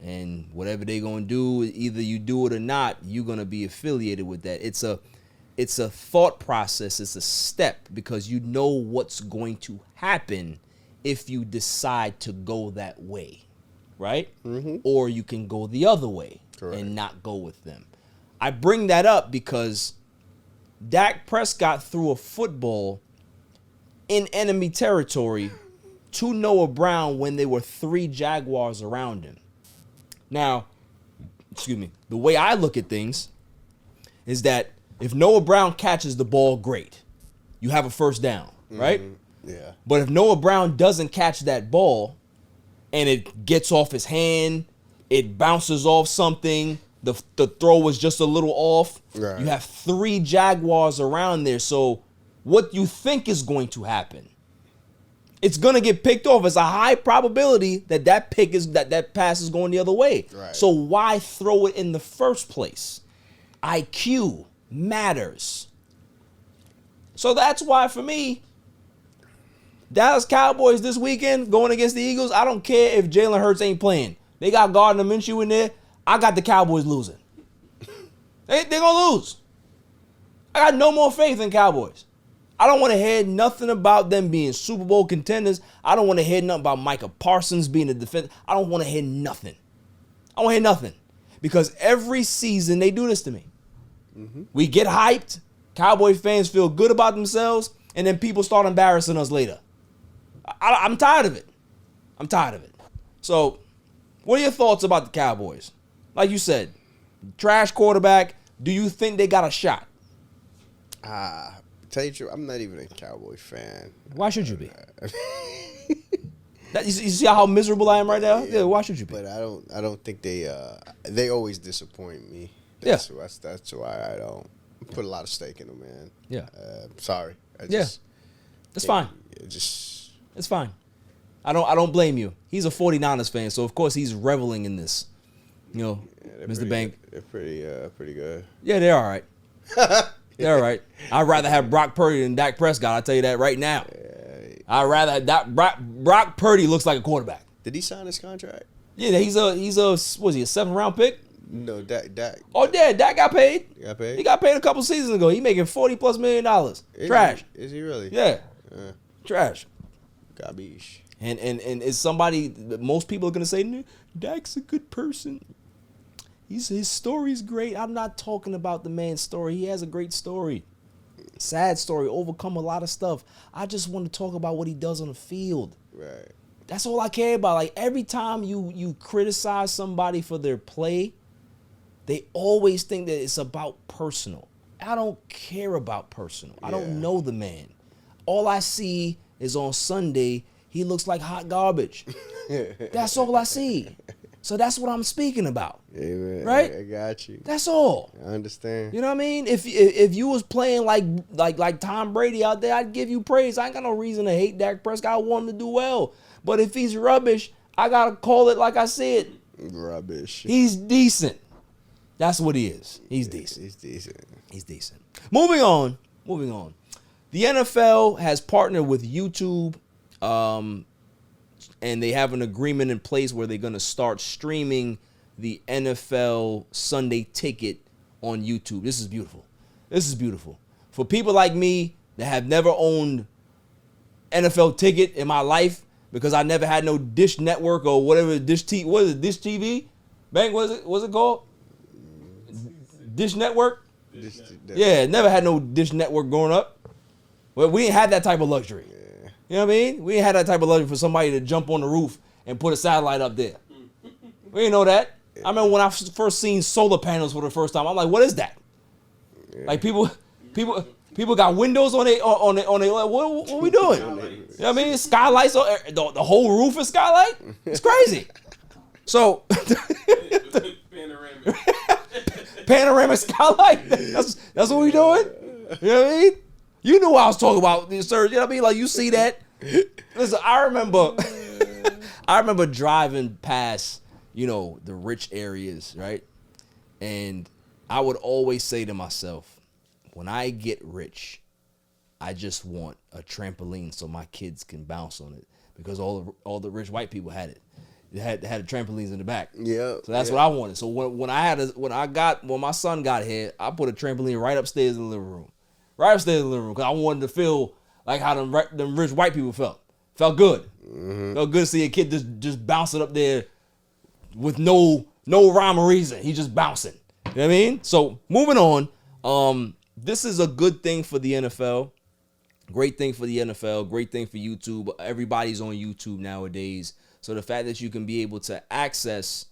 and whatever they're going to do, either you do it or not, you're going to be affiliated with that. It's a thought process. It's a step because you know what's going to happen if you decide to go that way, right? Or you can go the other way. Correct. And not go with them. I bring that up because Dak Prescott threw a football in enemy territory to Noah Brown when there were 3 Jaguars around him. Now, the way I look at things is that if Noah Brown catches the ball, great. You have a first down, right? Yeah. But if Noah Brown doesn't catch that ball and it gets off his hand, it bounces off something, the throw was just a little off, right. You have 3 Jaguars around there. So what you think is going to happen? It's going to get picked off. It's a high probability that pass is going the other way. Right. So why throw it in the first place? IQ matters. So that's why, for me, Dallas Cowboys this weekend going against the Eagles, I don't care if Jalen Hurts ain't playing. They got Gardner Minshew in there. I got the Cowboys losing. They're going to lose. I got no more faith in Cowboys. I don't want to hear nothing about them being Super Bowl contenders. I don't want to hear nothing about Micah Parsons being a defender. I don't want to hear nothing. I want to hear nothing. Because every season they do this to me. We get hyped. Cowboy fans feel good about themselves. And then people start embarrassing us later. I'm tired of it. I'm tired of it. So, what are your thoughts about the Cowboys? Like you said, trash quarterback. Do you think they got a shot? Tell you the truth, I'm not even a Cowboy fan. Why should you be? You see how miserable I am right now? Yeah, why should you be? But I don't think they always disappoint me. Yeah. That's why I don't. put a lot of stake in him, man. Yeah. Sorry. It's fine. It's fine. I don't blame you. He's a 49ers fan, so of course he's reveling in this. You know, Mr. Bank. They're pretty good. Yeah, they're all right. They're all right. I'd rather have Brock Purdy than Dak Prescott. I'll tell you that right now. I'd rather have Brock Purdy looks like a quarterback. Did he sign his contract? Yeah, he's a was he a 7th-round pick? No, Dak. Oh yeah, Dak got paid. He got paid? He got paid a couple seasons ago. He making $40+ million. Trash. Is he really? Yeah. Trash. Gabish. And it's somebody that most people are gonna say, Dak's a good person. His story's great. I'm not talking about the man's story. He has a great story. Sad story, overcome a lot of stuff. I just want to talk about what he does on the field. Right. That's all I care about. Like every time you criticize somebody for their play, they always think that it's about personal. I don't care about personal. I don't know the man. All I see is on Sunday, he looks like hot garbage. That's all I see. So that's what I'm speaking about. Yeah, man, right? I got you. That's all. I understand. You know what I mean? If you was playing like Tom Brady out there, I'd give you praise. I ain't got no reason to hate Dak Prescott. I want him to do well. But if he's rubbish, I got to call it like I said. Rubbish. He's decent. That's what he is. He's decent. He's decent. Moving on. The NFL has partnered with YouTube, and they have an agreement in place where they're going to start streaming the NFL Sunday Ticket on YouTube. This is beautiful. For people like me that have never owned NFL Ticket in my life because I never had no Dish Network or whatever, Dish TV? Bang, what's it called? Dish Network? Yeah, never had no Dish Network growing up. Well, we ain't had that type of luxury. Yeah. You know what I mean? We ain't had that type of luxury for somebody to jump on the roof and put a satellite up there. We didn't know that. I remember when I first seen solar panels for the first time. I'm like, what is that? Yeah. Like people got windows on they like, what are we doing? You know what I mean? Skylights, the whole roof is skylight. It's crazy. So panoramic skylight. That's what we doing. You know what I mean? You knew what I was talking about, Serge. You know what I mean? Like you see that. Listen, I remember driving past, the rich areas, right? And I would always say to myself, when I get rich, I just want a trampoline so my kids can bounce on it, because all the rich white people had it. They had trampolines in the back. Yeah. So that's what I wanted. So when my son got here, I put a trampoline right upstairs in the living room. Right upstairs in the living room, because I wanted to feel like how them rich white people felt. Felt good. Mm-hmm. Felt good to see a kid just bouncing up there with no rhyme or reason. He's just bouncing. You know what I mean? So moving on. This is a good thing for the NFL. Great thing for the NFL. Great thing for YouTube. Everybody's on YouTube nowadays. So the fact that you can be able to access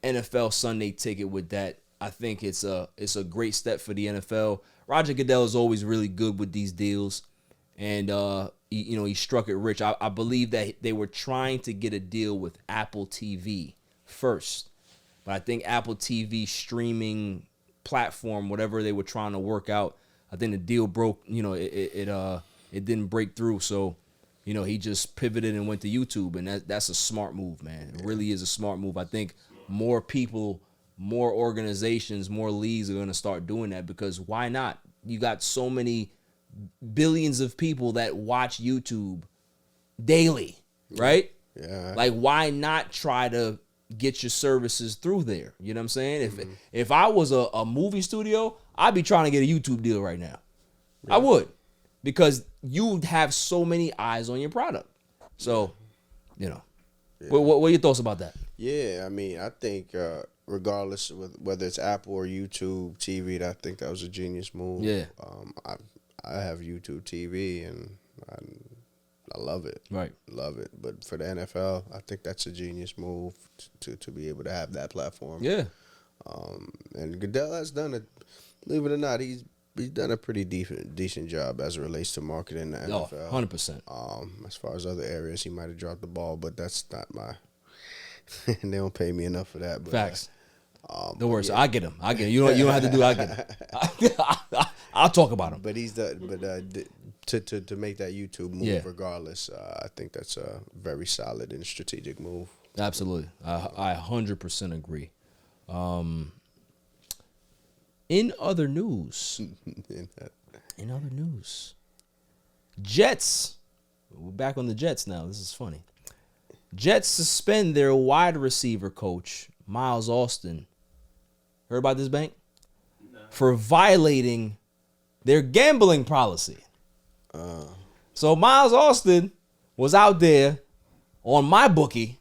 NFL Sunday Ticket with that, I think it's a great step for the NFL. Roger Goodell is always really good with these deals, and he struck it rich. I believe that they were trying to get a deal with Apple TV first, but I think Apple TV streaming platform, whatever they were trying to work out, I think the deal broke. It didn't break through, so he just pivoted and went to YouTube, and that's a smart move, man. It really is a smart move. I think more people, more organizations, more leagues are going to start doing that, because why not? You got so many billions of people that watch YouTube daily, right? Yeah. Like, why not try to get your services through there? You know what I'm saying? If I was a movie studio, I'd be trying to get a YouTube deal right now. Yeah. I would, because you have so many eyes on your product. So, Yeah. What are your thoughts about that? Yeah, I mean, I think regardless of whether it's Apple or YouTube TV, I think that was a genius move. Yeah. I have YouTube TV, and I love it. Right. Love it. But for the NFL, I think that's a genius move to be able to have that platform. Yeah. And Goodell has done it. Believe it or not, he's done a pretty decent job as it relates to marketing the NFL. 100%. As far as other areas, he might have dropped the ball, but that's not my. They don't pay me enough for that. But, facts. Don't worry, so I get him. You don't have to do it. I get him. I'll talk about him. But to make that YouTube move, regardless, I think that's a very solid and strategic move. Absolutely, I 100% agree. In other news, Jets. We're back on the Jets now. This is funny. Jets suspend their wide receiver coach, Miles Austin. Heard about this, Bank? No. For violating their gambling policy. So Miles Austin was out there on MyBookie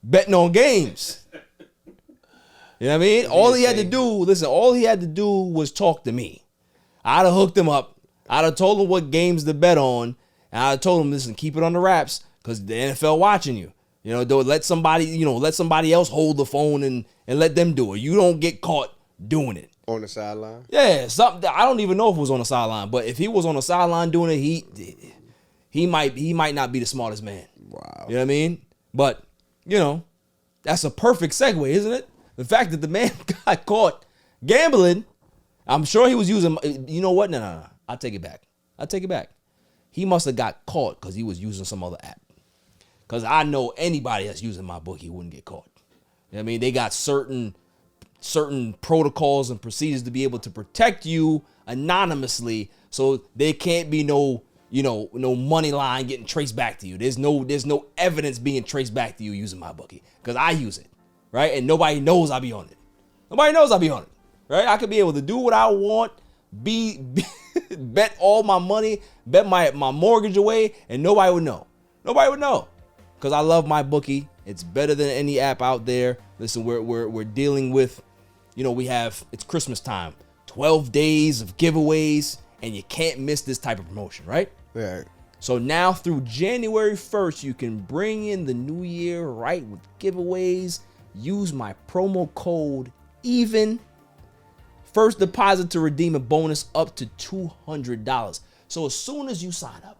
betting on games. You know what I mean? All he had to do was talk to me. I'd have hooked him up. I'd have told him what games to bet on. And I'd have told him, listen, keep it on the wraps because the NFL watching you. You know, don't let somebody else hold the phone and let them do it. You don't get caught doing it. On the sideline? Yeah, something. I don't even know if it was on the sideline, but if he was on the sideline doing it, he might not be the smartest man. Wow. You know what I mean? But, that's a perfect segue, isn't it? The fact that the man got caught gambling, I'm sure he was using, you know what? No. I take it back. He must have got caught because he was using some other app. Because I know anybody that's using MyBookie wouldn't get caught. You know what I mean? They got certain protocols and procedures to be able to protect you anonymously, so there can't be no money line getting traced back to you. There's no evidence being traced back to you using MyBookie because I use it, right? And nobody knows I be on it. Right? I could be able to do what I want, bet all my money, bet my mortgage away, and nobody would know. Because I love MyBookie. It's better than any app out there. Listen, we're dealing with, it's Christmas time. 12 days of giveaways, and you can't miss this type of promotion, right? Yeah. So now through January 1st, you can bring in the new year right with giveaways. Use my promo code EVEN. First deposit to redeem a bonus up to $200. So as soon as you sign up,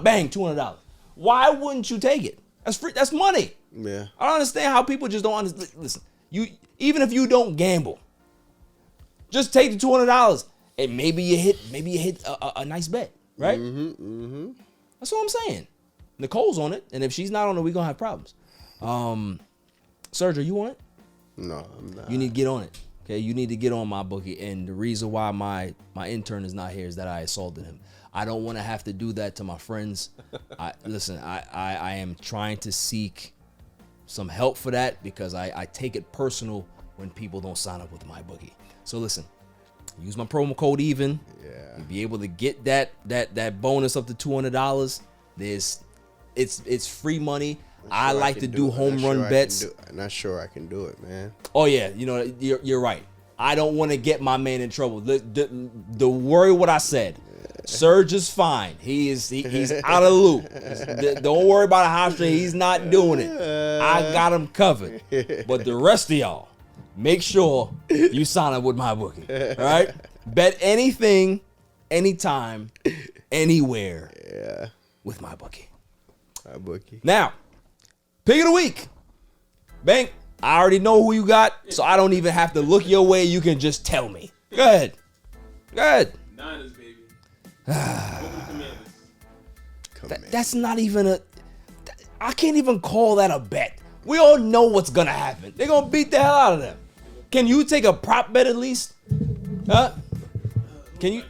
bang, $200. Why wouldn't you take it? That's free. That's money. Yeah. I don't understand how people just don't understand. Listen, even if you don't gamble, just take the $200 and maybe you hit a nice bet, right? Mm-hmm. That's what I'm saying. Nicole's on it, and if she's not on it, we're gonna have problems. Serge, are you on it? No, I'm not. You need to get on it. Okay, you need to get on MyBookie. And the reason why my intern is not here is that I assaulted him. I don't want to have to do that to my friends. I am trying to seek some help for that because I take it personal when people don't sign up with MyBookie. So listen, use my promo code EVEN. Yeah. You'll be able to get that bonus up to $200. It's free money. I like to do home run bets. I'm not sure I can do it, man. Oh yeah, you're right. I don't want to get my man in trouble. The worry what I said. Serge is fine. He's out of the loop. Don't worry about Hofstra. He's not doing it. I got him covered. But the rest of y'all, make sure you sign up with MyBookie. All right? Bet anything, anytime, anywhere. Yeah. With MyBookie. MyBookie. Now, pick of the week. Bank, I already know who you got, so I don't even have to look your way. You can just tell me. Go ahead. Niners, baby. That's not even I can't even call that a bet. We all know what's going to happen. They're going to beat the hell out of them. Can you take a prop bet at least? Huh? Can you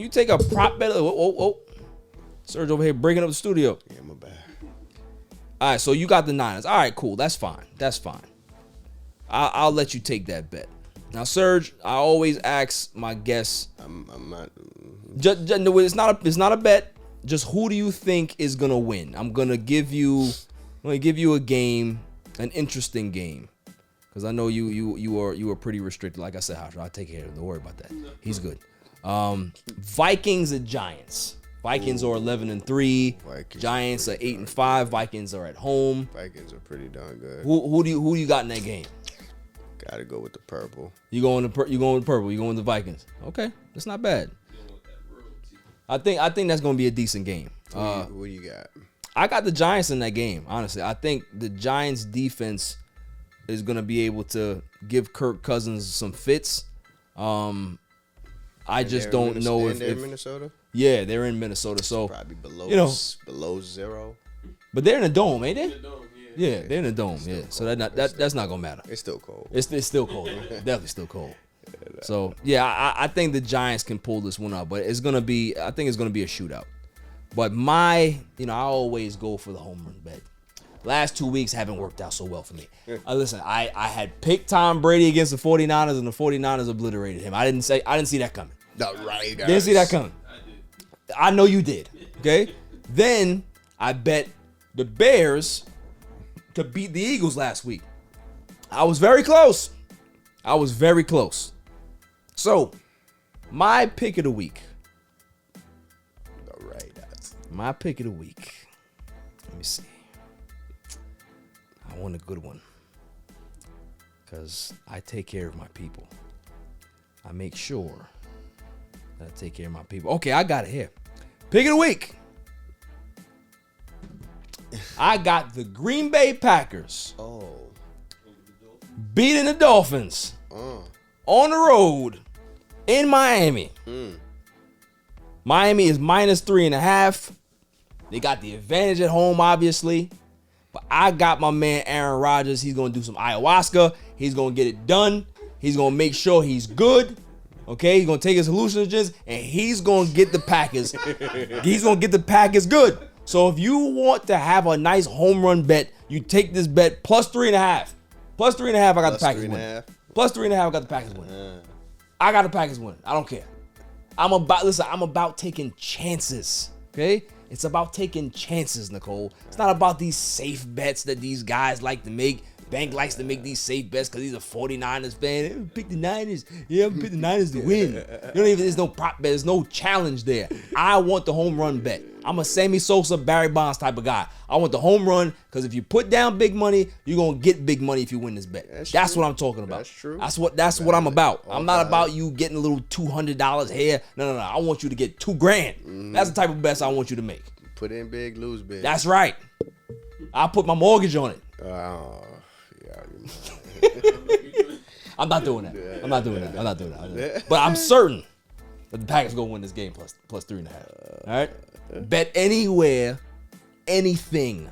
take a prop bet? Oh. Serge over here breaking up the studio. Yeah, my bad. All right, so you got the Niners. All right, cool. That's fine. I'll let you take that bet. Now, Serge, I always ask my guests. I'm not. No, it's not a bet. Just who do you think is gonna win? I'm gonna give you a game, an interesting game, because I know you are pretty restricted. Like I said, Hofstra, I'll take care of him. Don't worry about that. He's good. Vikings and Giants. Vikings are 11-3. Giants are 8-5. Vikings are at home. Vikings are pretty darn good. Who do you got in that game? Gotta go with the purple. You going with purple? You going with the Vikings? Okay, that's not bad. I think that's gonna be a decent game. What do you got? I got the Giants in that game, honestly. I think the Giants defense is going to be able to give Kirk Cousins some fits. I just don't know if they're in Minnesota. Yeah, they're in Minnesota, so Probably below below 0. but they're in the dome, ain't they? Yeah, they're in the dome. Yeah, so that's not gonna matter. It's still cold. It's still cold. Definitely still cold. So yeah, I think the Giants can pull this one out, but I think it's gonna be a shootout. But I always go for the home run bet. Last 2 weeks haven't worked out so well for me. Listen, I had picked Tom Brady against the 49ers, and the 49ers obliterated him. I didn't see that coming. The Raiders. Didn't see that coming. I know you did. Okay. Then I bet the Bears to beat the Eagles last week. I was very close. So, my pick of the week. The Raiders. My pick of the week. Let me see. I want a good one. Because I take care of my people. I make sure that I take care of my people. Okay, I got it here. Pick of the week. I got the Green Bay Packers beating the Dolphins on the road in Miami. Miami is -3.5. They got the advantage at home, obviously. But I got my man Aaron Rodgers. He's going to do some ayahuasca. He's going to get it done. He's going to make sure he's good. Okay, he's going to take his hallucinogens, and he's going to get the Packers. He's going to get the Packers good. So if you want to have a nice home run bet, you take this bet +3.5. +3.5, I got the Packers winning. +3.5, I got the Packers winning. I got the Packers winning. I don't care. I'm about taking chances. Okay? It's about taking chances, Nicole. It's not about these safe bets that these guys like to make. Bank likes to make these safe bets because he's a 49ers fan. Pick the Niners. Yeah, pick the Niners to win. There's no prop bet. There's no challenge there. I want the home run bet. I'm a Sammy Sosa, Barry Bonds type of guy. I want the home run because if you put down big money, you're gonna get big money if you win this bet. That's what I'm talking about. That's true. That's what I'm about. I'm not about you getting a little $200 here. No. I want you to get $2,000. That's the type of bets I want you to make. Put in big, lose big. That's right. I'll put my mortgage on it. I'm not doing that. I'm not doing that. But I'm certain that the Packers gonna win this game +3.5. All right. Bet anywhere, anything,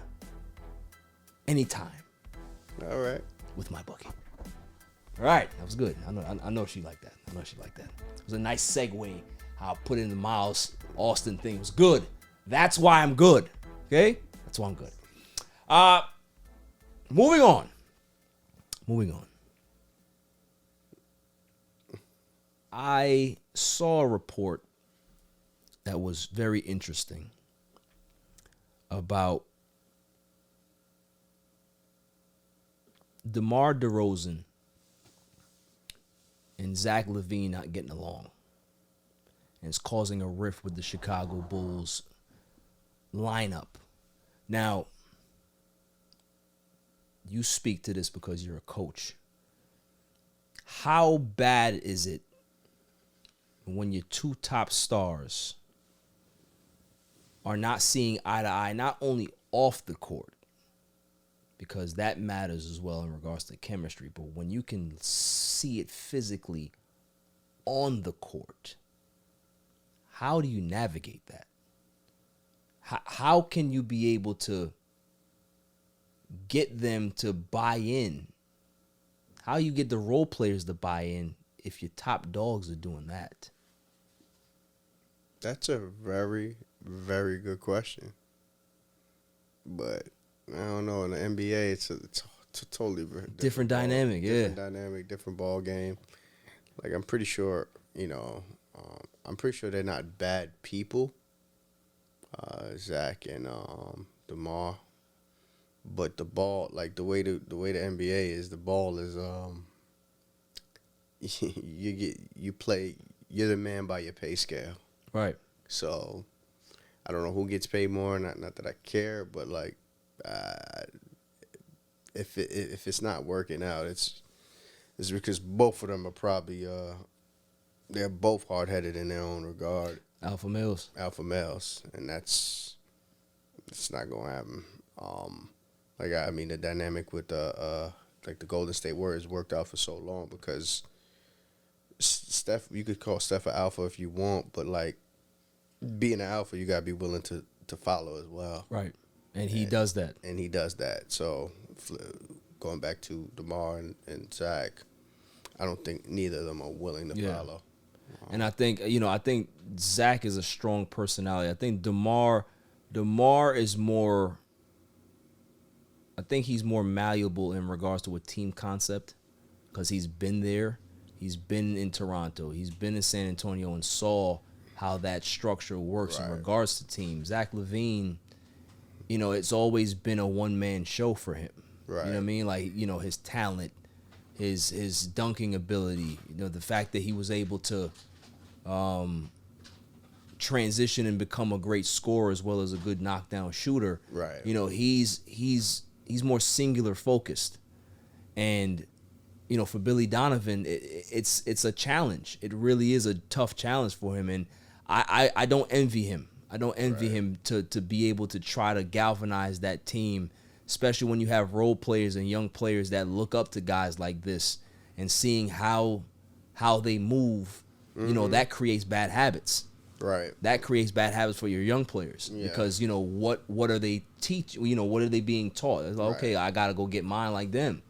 anytime. All right. With my bookie. All right, that was good. I know she liked that. It was a nice segue. How I put in the Miles Austin thing. It was good. That's why I'm good. Okay? That's why I'm good. Moving on. I saw a report that was very interesting about DeMar DeRozan and Zach LaVine not getting along. And it's causing a rift with the Chicago Bulls lineup. Now, you speak to this because you're a coach. How bad is it when your two top stars are not seeing eye to eye, not only off the court, because that matters as well in regards to chemistry, but when you can see it physically on the court, how do you navigate that? How can you be able to get them to buy in? How you get the role players to buy in if your top dogs are doing that? That's a very, very good question. But I don't know. In the NBA, it's a totally different dynamic. Different dynamic, different ball game. Like I'm pretty sure, they're not bad people, Zach and DeMar. But the ball, like the way the NBA is, the ball is you're the man by your pay scale. Right. So I don't know who gets paid more. Not that I care, but like if it's not working out, it's because both of them are probably they're both hard headed in their own regard. Alpha males, and that's it's not gonna happen. I mean, the dynamic with the Golden State Warriors worked out for so long because Steph, you could call Steph an alpha if you want, but like being an alpha, you gotta be willing to follow as well. Right, and he does that. And he does that. So going back to DeMar and Zach, I don't think neither of them are willing to follow. And I think Zach is a strong personality. I think DeMar is more. I think he's more malleable in regards to a team concept because he's been there. He's been in Toronto. He's been in San Antonio and saw how that structure works in regards to teams. Zach LaVine, it's always been a one-man show for him. Right. You know what I mean? Like, his talent, his dunking ability, the fact that he was able to transition and become a great scorer as well as a good knockdown shooter. Right. He's more singular focused, and for Billy Donovan, it's a challenge. It really is a tough challenge for him, and I don't envy him. I don't envy him to be able to try to galvanize that team, especially when you have role players and young players that look up to guys like this, and seeing how they move. That creates bad habits. Right. That creates bad habits for your young players because what are they what are they being taught? It's like, okay, I gotta go get mine like them,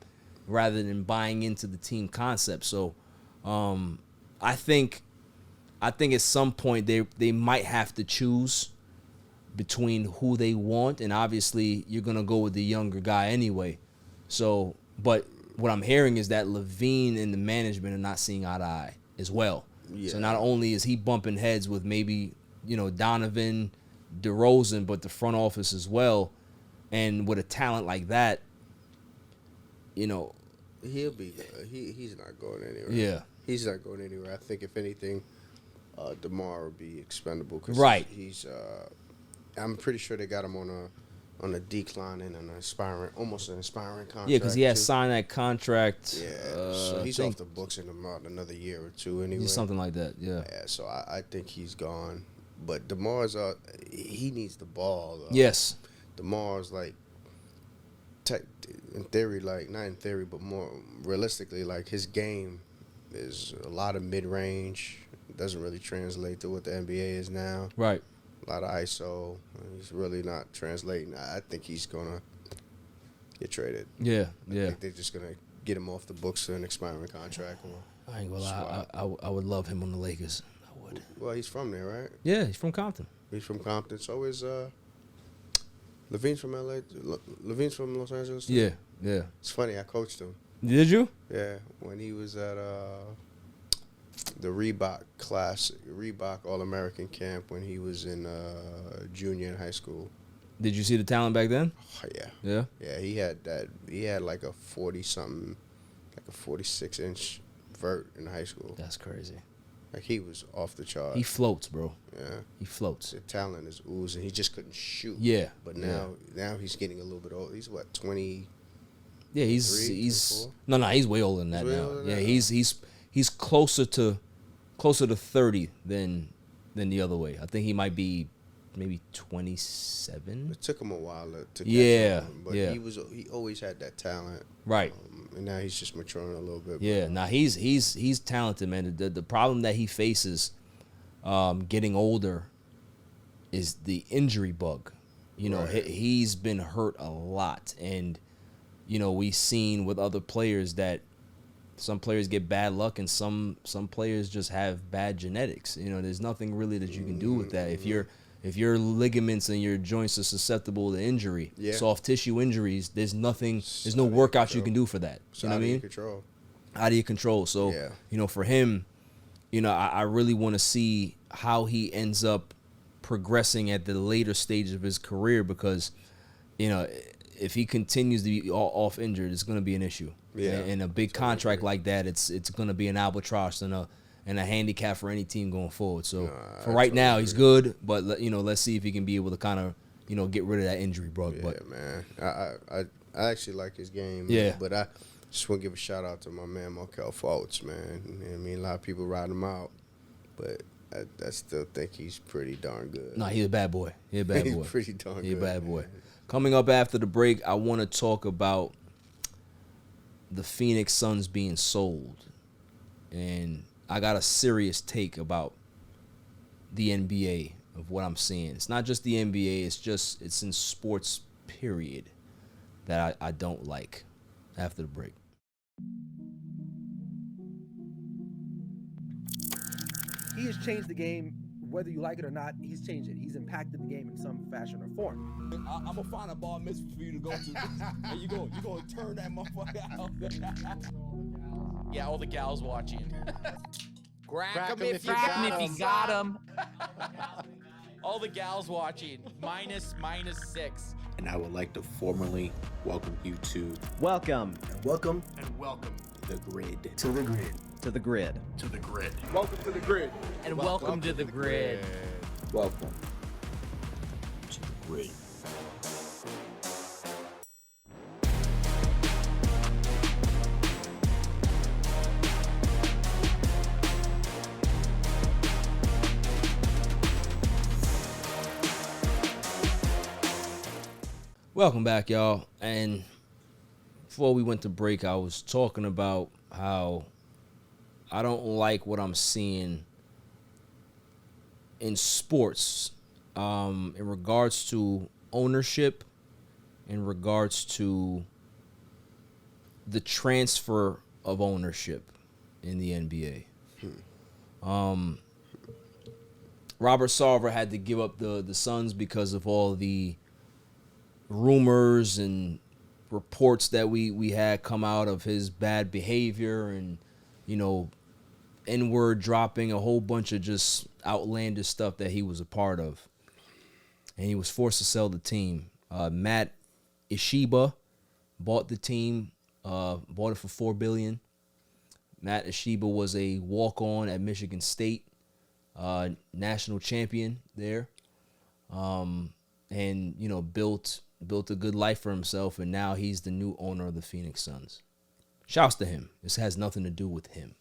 rather than buying into the team concept. So, I think at some point they might have to choose between who they want, and obviously you're gonna go with the younger guy anyway. So, but what I'm hearing is that LaVine and the management are not seeing eye to eye as well. Yeah. So not only is he bumping heads with maybe, Donovan, DeRozan, but the front office as well. And with a talent like that, he'll be he's not going anywhere. Yeah. He's not going anywhere. I think if anything, DeMar will be expendable because he's I'm pretty sure they got him on a decline and almost an inspiring contract. Yeah, because he has signed that contract. Yeah, so he's off the books in about another year or two anyway. Something like that, yeah. Yeah, so I think he's gone. But DeMar's, he needs the ball, though. Yes. DeMar's, like, in theory, like, not in theory, but more realistically, like, his game is a lot of mid-range. It doesn't really translate to what the NBA is now. Right. A lot of ISO. He's really not translating. I think he's gonna get traded. Yeah, I think they're just gonna get him off the books to an expiring contract. I ain't gonna lie. I would love him on the Lakers. I would. Well, he's from there, right? Yeah, he's from Compton. He's from Compton. So is LaVine's from LA. LaVine's from Los Angeles too? Yeah. It's funny. I coached him. Did you? Yeah, when he was at the Reebok All-American camp when he was in junior in high school. Did you see the talent back then? Oh, yeah. Yeah? Yeah, he had that. He had like a 40-something, like a 46-inch vert in high school. That's crazy. Like, he was off the chart. He floats, bro. Yeah. He floats. The talent is oozing. He just couldn't shoot. Yeah. But now he's getting a little bit old. He's, what, 20? Yeah, he's no, he's way older than that now. Yeah, he's closer to 30 than the other way. I think he might be maybe 27. It took him a while to catch on, but he always had that talent. Right. And now he's just maturing a little bit. Yeah, now he's talented, man. The problem that he faces getting older is the injury bug. He's been hurt a lot, and we've seen with other players that some players get bad luck and some players just have bad genetics. There's nothing really that you can do with that. If your ligaments and your joints are susceptible to injury, soft tissue injuries, there's no workout you can do for that. You know what I mean? Out of your control. So, for him, I really want to see how he ends up progressing at the later stage of his career because, if he continues to be off injured, it's going to be an issue. Yeah. And a big contract like that, it's going to be an albatross and a handicap for any team going forward. So for right now, he's good, but let's see if he can be able to kind of get rid of that injury bug. Yeah, but man, I actually like his game. Yeah, but I just want to give a shout out to my man Markelle Fultz, man. I mean, a lot of people ride him out, but I still think he's pretty darn good. No, he's a bad boy. He's a bad boy. He's pretty darn good. He's a bad boy. Coming up after the break, I want to talk about the Phoenix Suns being sold. And I got a serious take about the NBA of what I'm seeing. It's not just the NBA, it's in sports, period, that I don't like after the break. He has changed the game, whether you like it or not. He's changed it. He's impacted the game in some fashion or form. I'm gonna find a bar mitzvah for you to go to, and you gonna turn that motherfucker out. Yeah, all the gals watching. Crack him if you got him. All the gals watching. Minus 6. And I would like to formally welcome you to Welcome Welcome. the grid. to the grid. To the grid. Welcome to the grid. And welcome to the grid. Welcome. To the grid. Welcome back, y'all. And before we went to break, I was talking about how I don't like what I'm seeing in sports in regards to ownership, in regards to the transfer of ownership in the NBA. Robert Sarver had to give up the Suns because of all the rumors and reports that we had come out of his bad behavior and, you know, N-word dropping, a whole bunch of just outlandish stuff that he was a part of. And he was forced to sell the team. Matt Ishiba bought the team, bought it for $4 billion. Matt Ishiba was a walk-on at Michigan State, national champion there. And, you know, built a good life for himself, and now he's the new owner of the Phoenix Suns. Shouts to him. This has nothing to do with him.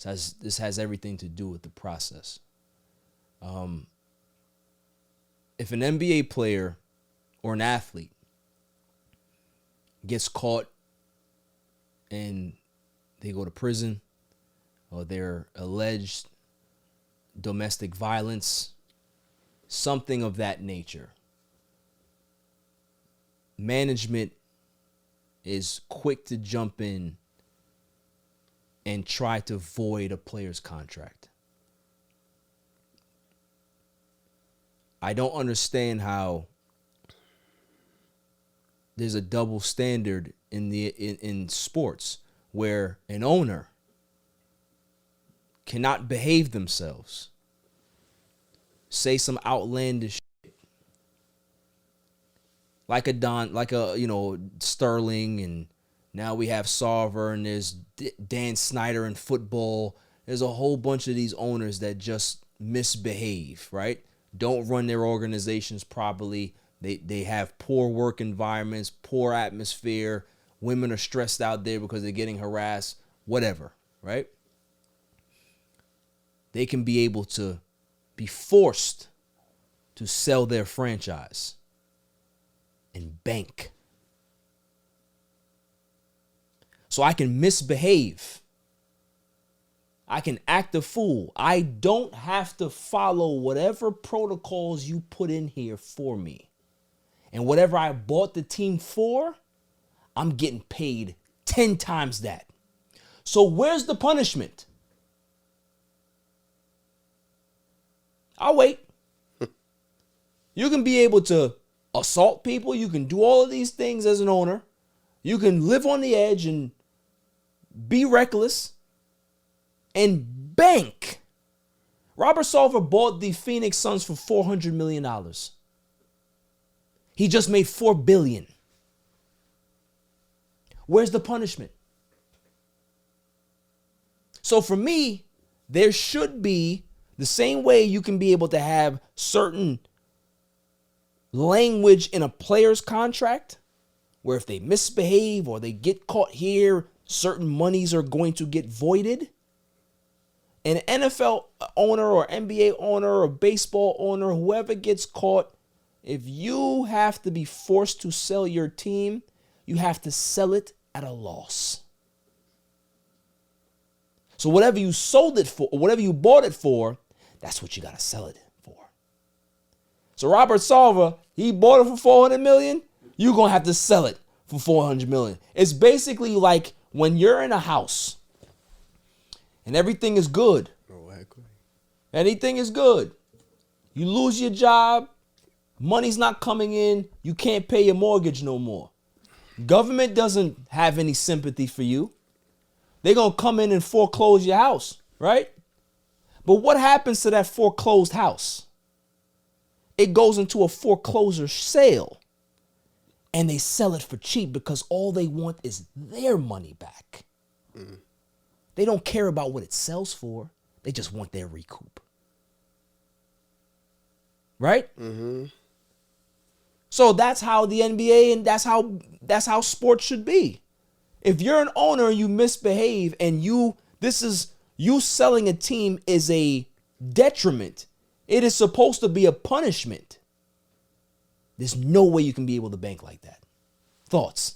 This has everything to do with the process. If an NBA player or an athlete gets caught and they go to prison, or they're alleged domestic violence, something of that nature, management is quick to jump in and try to void a player's contract. I don't understand how there's a double standard in sports where an owner cannot behave themselves, say some outlandish shit, like a Sterling, and now we have Sarver, and there's Dan Snyder in football. There's a whole bunch of these owners that just misbehave, right? Don't run their organizations properly. They have poor work environments, poor atmosphere. Women are stressed out there because they're getting harassed, whatever, right? They can be able to be forced to sell their franchise and bank. So I can misbehave. I can act a fool. I don't have to follow whatever protocols you put in here for me. And whatever I bought the team for, I'm getting paid 10 times that. So where's the punishment? I'll wait. You can be able to assault people. You can do all of these things as an owner. You can live on the edge and be reckless and bank. Robert Sarver bought the Phoenix Suns for $400 million. He just made $4 billion. Where's the punishment? So for me, there should be the same way you can be able to have certain language in a player's contract where if they misbehave or they get caught here, certain monies are going to get voided. An NFL owner or NBA owner or baseball owner, whoever gets caught, if you have to be forced to sell your team, you have to sell it at a loss. So whatever you sold it for, or whatever you bought it for, that's what you got to sell it for. So Robert Salva, he bought it for $400 million. You're going to have to sell it for $400 million. It's basically like when you're in a house and everything is good. Anything is good. You lose your job. Money's not coming in. You can't pay your mortgage no more. Government doesn't have any sympathy for you. They're going to come in and foreclose your house, right? But what happens to that foreclosed house? It goes into a foreclosure sale. And they sell it for cheap because all they want is their money back. They don't care about what it sells for. They just want their recoup. Right? So that's how the NBA and that's how sports should be. If you're an owner and you misbehave and you selling a team is a detriment, it is supposed to be a punishment. There's no way you can be able to bank like that. Thoughts?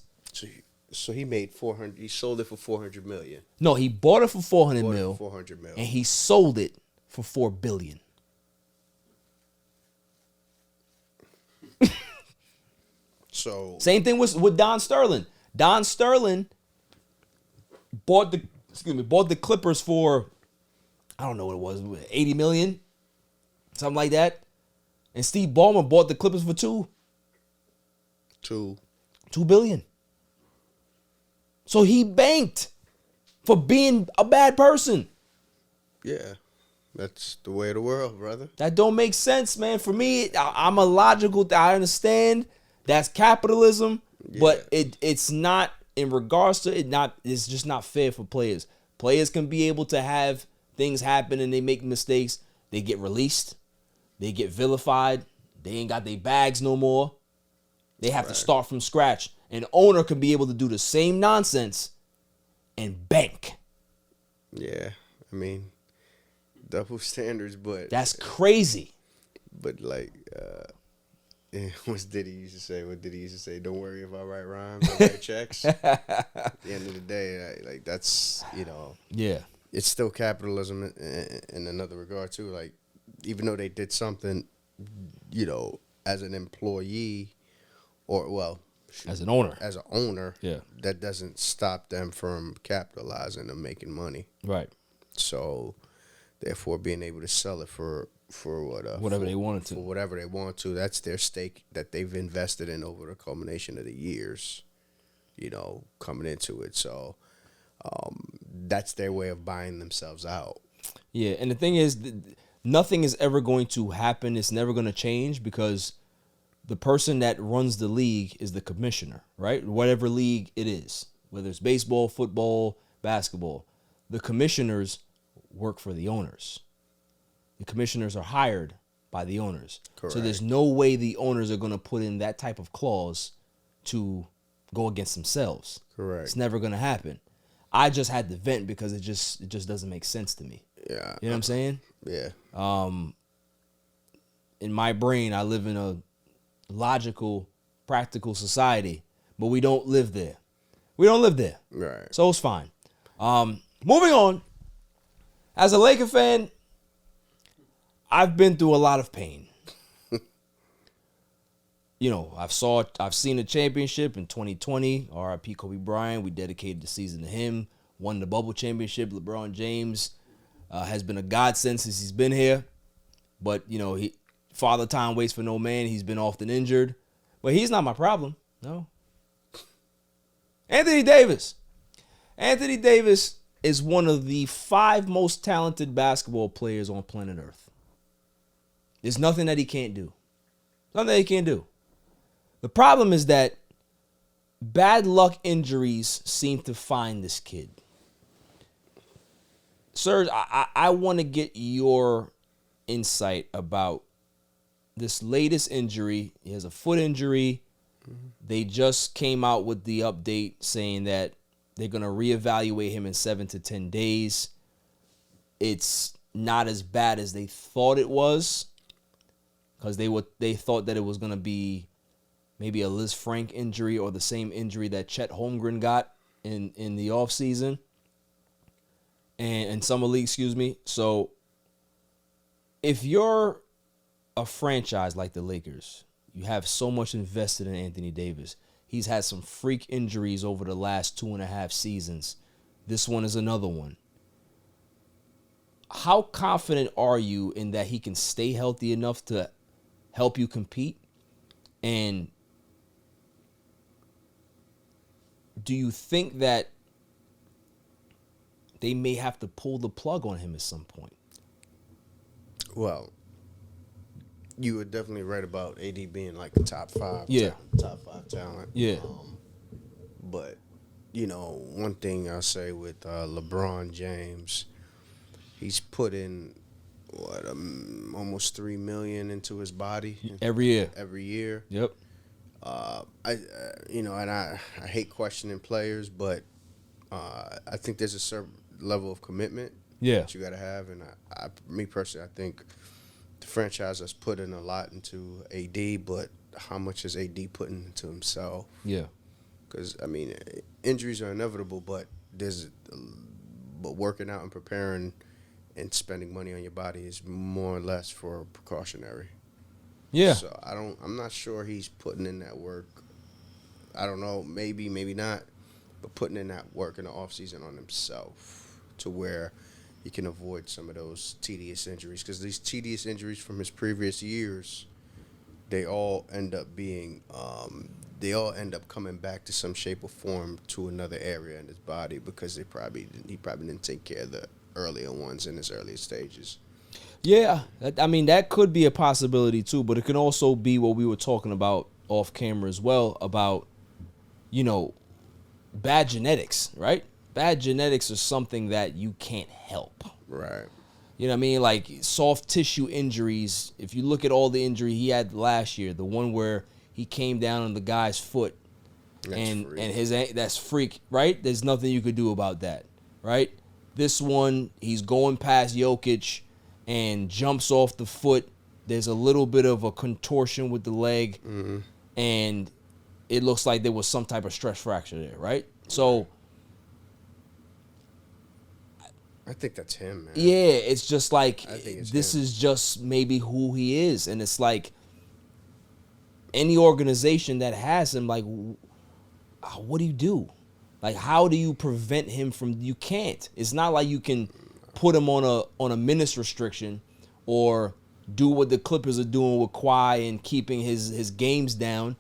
So he made 400. He sold it for 400 million. No, he bought it for 400 mil. 400 mil. And he sold it for $4 billion. So same thing with Don Sterling. Don Sterling bought the Clippers for, I don't know what it was, 80 million, something like that. And Steve Ballmer bought the Clippers for $2 billion. So he banked for being a bad person. Yeah, that's the way of the world, brother. That don't make sense, man. For me, I'm a logical. I understand that's capitalism, but it's not in regards to it. It's just not fair for players. Players can be able to have things happen and they make mistakes. They get released. They get vilified. They ain't got their bags no more. They have to start from scratch. An owner could be able to do the same nonsense and bank. Yeah, I mean, double standards, but that's crazy. But like, what did he used to say? What did he used to say? Don't worry if I write rhymes, I write checks. At the end of the day, like that's, yeah, it's still capitalism in another regard too. Like, even though they did something, as an employee, as an owner, yeah, that doesn't stop them from capitalizing and making money. Right. So, therefore, being able to sell it for whatever they wanted to. For whatever they want to. That's their stake that they've invested in over the culmination of the years, coming into it. So, that's their way of buying themselves out. Yeah, and the thing is, nothing is ever going to happen. It's never going to change because the person that runs the league is the commissioner, right? Whatever league it is, whether it's baseball, football, basketball, the commissioners work for the owners. The commissioners are hired by the owners. Correct. So there's no way the owners are going to put in that type of clause to go against themselves. Correct. It's never going to happen. I just had to vent because it just doesn't make sense to me. Yeah. You know what I'm saying? Yeah. In my brain, I live in a logical, practical society, but we don't live there. We don't live there. Right. So it's fine. Moving on. As a Laker fan, I've been through a lot of pain. I've seen a championship in 2020. RIP Kobe Bryant. We dedicated the season to him. Won the bubble championship. LeBron James has been a godsend since he's been here. But, Father Time waits for no man. He's been often injured. But he's not my problem. No. Anthony Davis. Anthony Davis is one of the 5 most talented basketball players on planet Earth. There's nothing that he can't do. Nothing that he can't do. The problem is that bad luck injuries seem to find this kid. Serge, I want to get your insight about this latest injury. He has a foot injury. They just came out with the update saying that they're going to reevaluate him in 7 to 10 days. it's not as bad as they thought it was, because they thought that it was going to be maybe a Liz Frank injury or the same injury that Chet Holmgren got in the offseason and in summer league, excuse me. So if you're a franchise like the Lakers, you have so much invested in Anthony Davis. He's had some freak injuries over the last 2.5 seasons. This one is another one. How confident are you in that he can stay healthy enough to help you compete? And do you think that they may have to pull the plug on him at some point? Well, you were definitely right about AD being like a top 5 talent. Yeah. But, one thing I'll say with LeBron James, he's put in, almost $3 million into his body. Every year. Every year. Yep. And I hate questioning players, but I think there's a certain level of commitment that you got to have. And me personally, I think the franchise has put in a lot into AD, but how much is AD putting into himself? Yeah. Because, injuries are inevitable, but working out and preparing and spending money on your body is more or less for precautionary. Yeah. So I'm not sure he's putting in that work. I don't know, maybe not, but putting in that work in the offseason on himself to where he can avoid some of those tedious injuries. Because these tedious injuries from his previous years, they all end up being, coming back to some shape or form to another area in his body because he probably didn't take care of the earlier ones in his earlier stages. Yeah, that could be a possibility too, but it can also be what we were talking about off camera as well about, bad genetics, right? Bad genetics are something that you can't help. Right. You know what I mean? Like soft tissue injuries, if you look at all the injury he had last year, the one where he came down on the guy's foot that's freak, right? There's nothing you could do about that, right? This one, he's going past Jokic and jumps off the foot. There's a little bit of a contortion with the leg, and it looks like there was some type of stress fracture there, right? So I think that's him, man. Yeah, it's just like this is just maybe who he is, and it's like any organization that has him, like, what do you do? Like, how do you prevent him from? You can't. It's not like you can put him on a minutes restriction or do what the Clippers are doing with Kawhi and keeping his games down.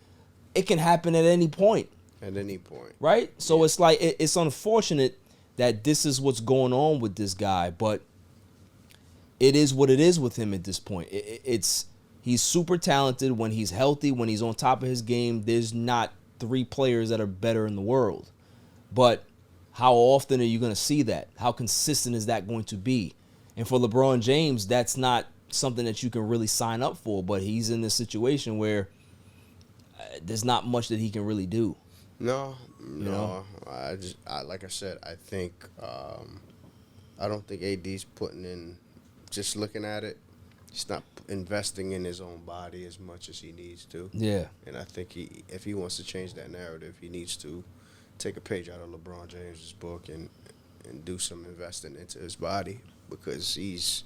It can happen at any point. At any point. Right? So it's like it's unfortunate that this is what's going on with this guy, but it is what it is with him at this point. He's super talented when he's healthy, when he's on top of his game. There's not 3 players that are better in the world. But how often are you going to see that? How consistent is that going to be? And for LeBron James, that's not something that you can really sign up for, but he's in this situation where there's not much that he can really do. No. know? Like I said, I think I don't think AD's putting in. Just looking at it, he's not investing in his own body as much as he needs to. Yeah. And I think if he wants to change that narrative, he needs to take a page out of LeBron James's book and do some investing into his body, because he's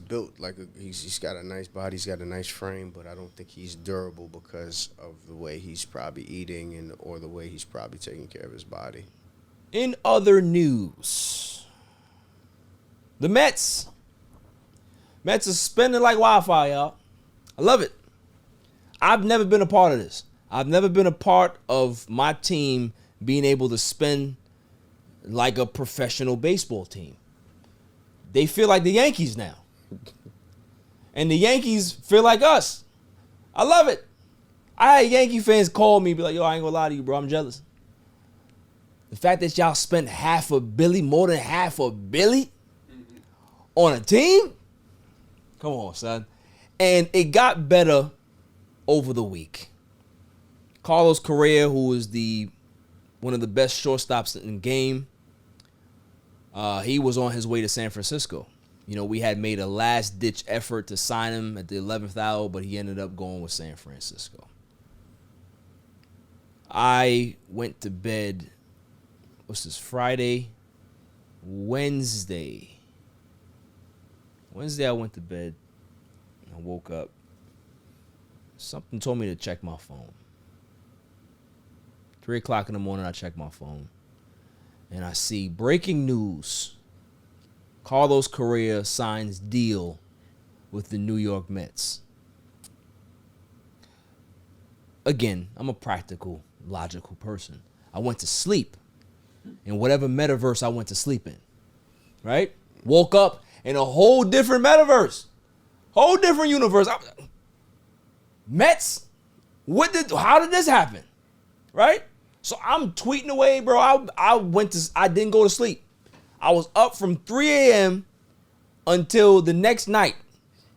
built like he's got a nice body, he's got a nice frame, but I don't think he's durable because of the way he's probably eating or the way he's probably taking care of his body. In other news, the Mets are spending like wildfire, y'all. I love it. I've never been a part of this. I've never been a part of my team being able to spend like a professional baseball team. They feel like the Yankees now. And the Yankees feel like us. I love it. I had Yankee fans call me, be like, yo, I ain't gonna lie to you, bro. I'm jealous. The fact that y'all spent more than half a billion on a team? Come on, son. And it got better over the week. Carlos Correa, who is one of the best shortstops in the game, He was on his way to San Francisco. You know, we had made a last-ditch effort to sign him at the 11th hour, but he ended up going with San Francisco. I went to bed, what's this, Friday? Wednesday I went to bed. I woke up. Something told me to check my phone. 3 o'clock in the morning, I check my phone. And I see breaking news. Carlos Correa signs deal with the New York Mets. Again, I'm a practical, logical person. I went to sleep in whatever metaverse I went to sleep in. Right? Woke up in a whole different metaverse. Whole different universe. Mets? How did this happen? Right? So I'm tweeting away, bro. I didn't go to sleep. I was up from 3 a.m. until the next night.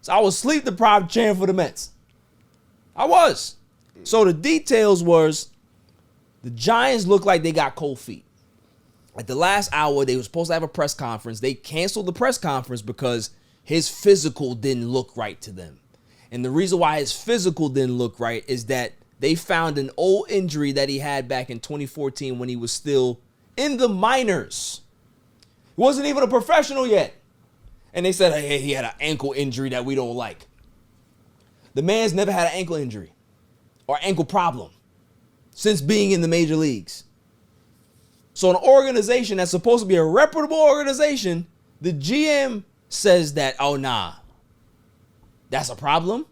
So I was sleep deprived cheering for the Mets. I was. So the details was the Giants looked like they got cold feet. At the last hour, they were supposed to have a press conference. They canceled the press conference because his physical didn't look right to them. And the reason why his physical didn't look right is that they found an old injury that he had back in 2014 when he was still in the minors. He wasn't even a professional yet. And they said, hey, he had an ankle injury that we don't like. The man's never had an ankle injury or ankle problem since being in the major leagues. So an organization that's supposed to be a reputable organization, the GM says that, oh, nah, that's a problem.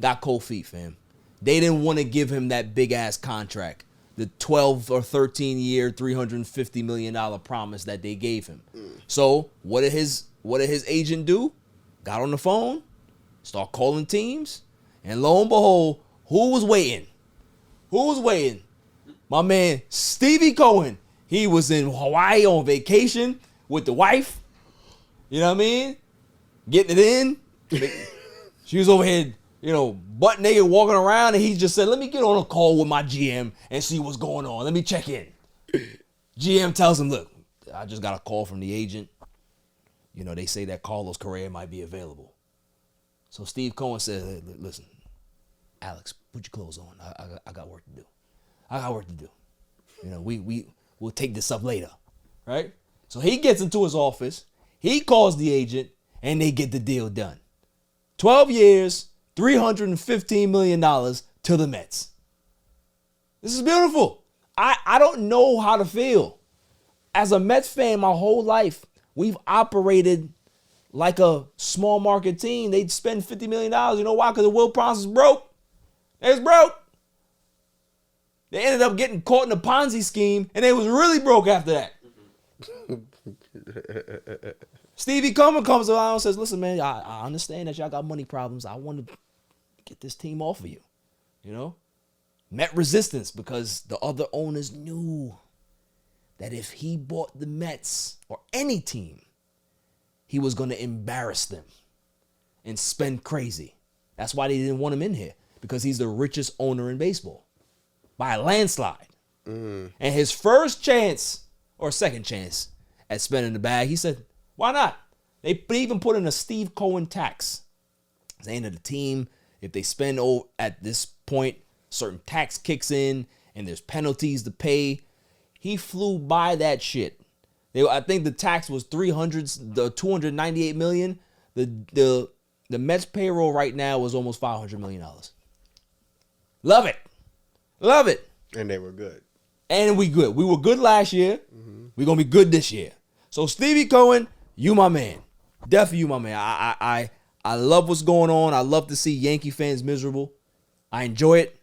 Got cold feet, fam. They didn't want to give him that big-ass contract, the 12 or 13-year, $350 million promise that they gave him. So what did his agent do? Got on the phone, start calling teams, and lo and behold, who was waiting? My man, Stevie Cohen. He was in Hawaii on vacation with the wife. You know what I mean? Getting it in. She was over here, butt naked walking around, and he just said, let me get on a call with my GM and see what's going on. Let me check in. GM tells him, look, I just got a call from the agent. They say that Carlos Correa might be available. So Steve Cohen said, hey, listen, Alex, put your clothes on. I got work to do. We'll take this up later, right? So he gets into his office. He calls the agent, and they get the deal done. 12 years, $315 million to the Mets. This is beautiful. I don't know how to feel. As a Mets fan, my whole life, we've operated like a small market team. They'd spend $50 million. You know why? Because the Will Promise is broke. They was broke. They ended up getting caught in a Ponzi scheme, and they was really broke after that. Stevie Cohen comes around and says, listen, man, I understand that y'all got money problems. I want to get this team off of you. Met resistance because the other owners knew that if he bought the Mets or any team, he was going to embarrass them and spend crazy. That's why they didn't want him in here, because he's the richest owner in baseball by a landslide. And his first chance or second chance at spending the bag, he said, why not? They even put in a Steve Cohen tax. Saying that the team, if they spend at this point, certain tax kicks in and there's penalties to pay. He flew by that shit. I think the tax was $298 million. The Mets payroll right now was almost $500 million. Love it. And they were good. And we good. We were good last year. We're gonna be good this year. So Stevie Cohen, you my man. Definitely you my man. I love what's going on. I love to see Yankee fans miserable. I enjoy it.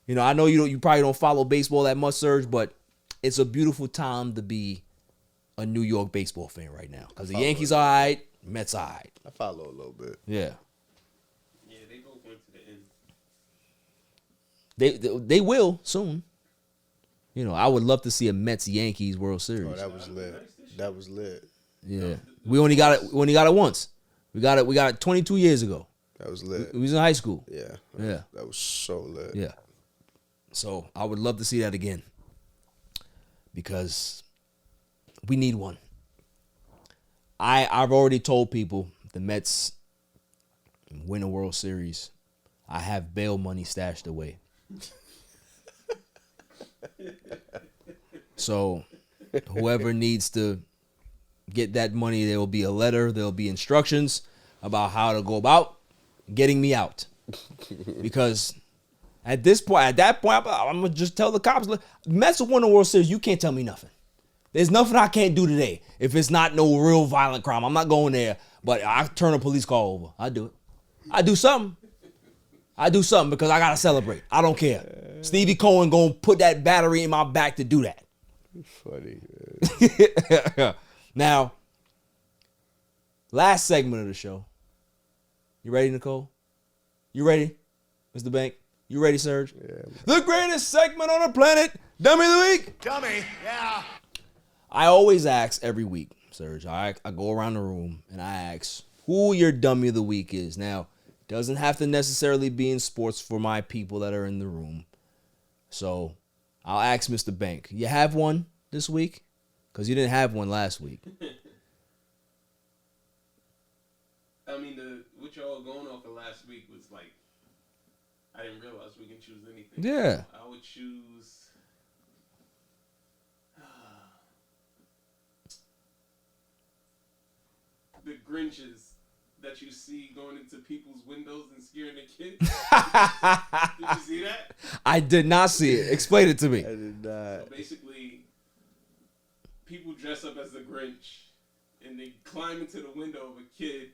I know you probably don't follow baseball that much, Serge, but it's a beautiful time to be a New York baseball fan right now. Because the Yankees are all right, Mets are all right. I follow a little bit. Yeah. Yeah, they both went to the end. They will soon. I would love to see a Mets-Yankees World Series. Oh, that was lit. Yeah. We only got it once. We got it 22 years ago. That was lit. We was in high school. Yeah. Yeah. That was so lit. Yeah. So I would love to see that again, because we need one. I've already told people if the Mets win a World Series, I have bail money stashed away. So whoever needs to get that money, there will be a letter, there will be instructions about how to go about getting me out. Because at that point, I'm gonna just tell the cops, look, Mets won the World Series, you can't tell me nothing. There's nothing I can't do today if it's not no real violent crime. I'm not going there, but I turn a police call over. I do it. I do something. Because I gotta celebrate. I don't care. Stevie Cohen gonna put that battery in my back to do that. Funny. Now, last segment of the show. You ready, Nicole? You ready, Mr. Bank? You ready, Serge? Yeah. The greatest segment on the planet, Dummy of the Week. Dummy, yeah. I always ask every week, Serge. I go around the room and I ask who your Dummy of the Week is. Now, doesn't have to necessarily be in sports for my people that are in the room. So, I'll ask Mr. Bank. You have one this week? Because you didn't have one last week. I mean, what y'all going off of last week was like, I didn't realize we can choose anything. Yeah. I would choose. The Grinches that you see going into people's windows and scaring the kids. Did you see that? I did not see it. Explain it to me. I did not. So basically, people dress up as the Grinch and they climb into the window of a kid.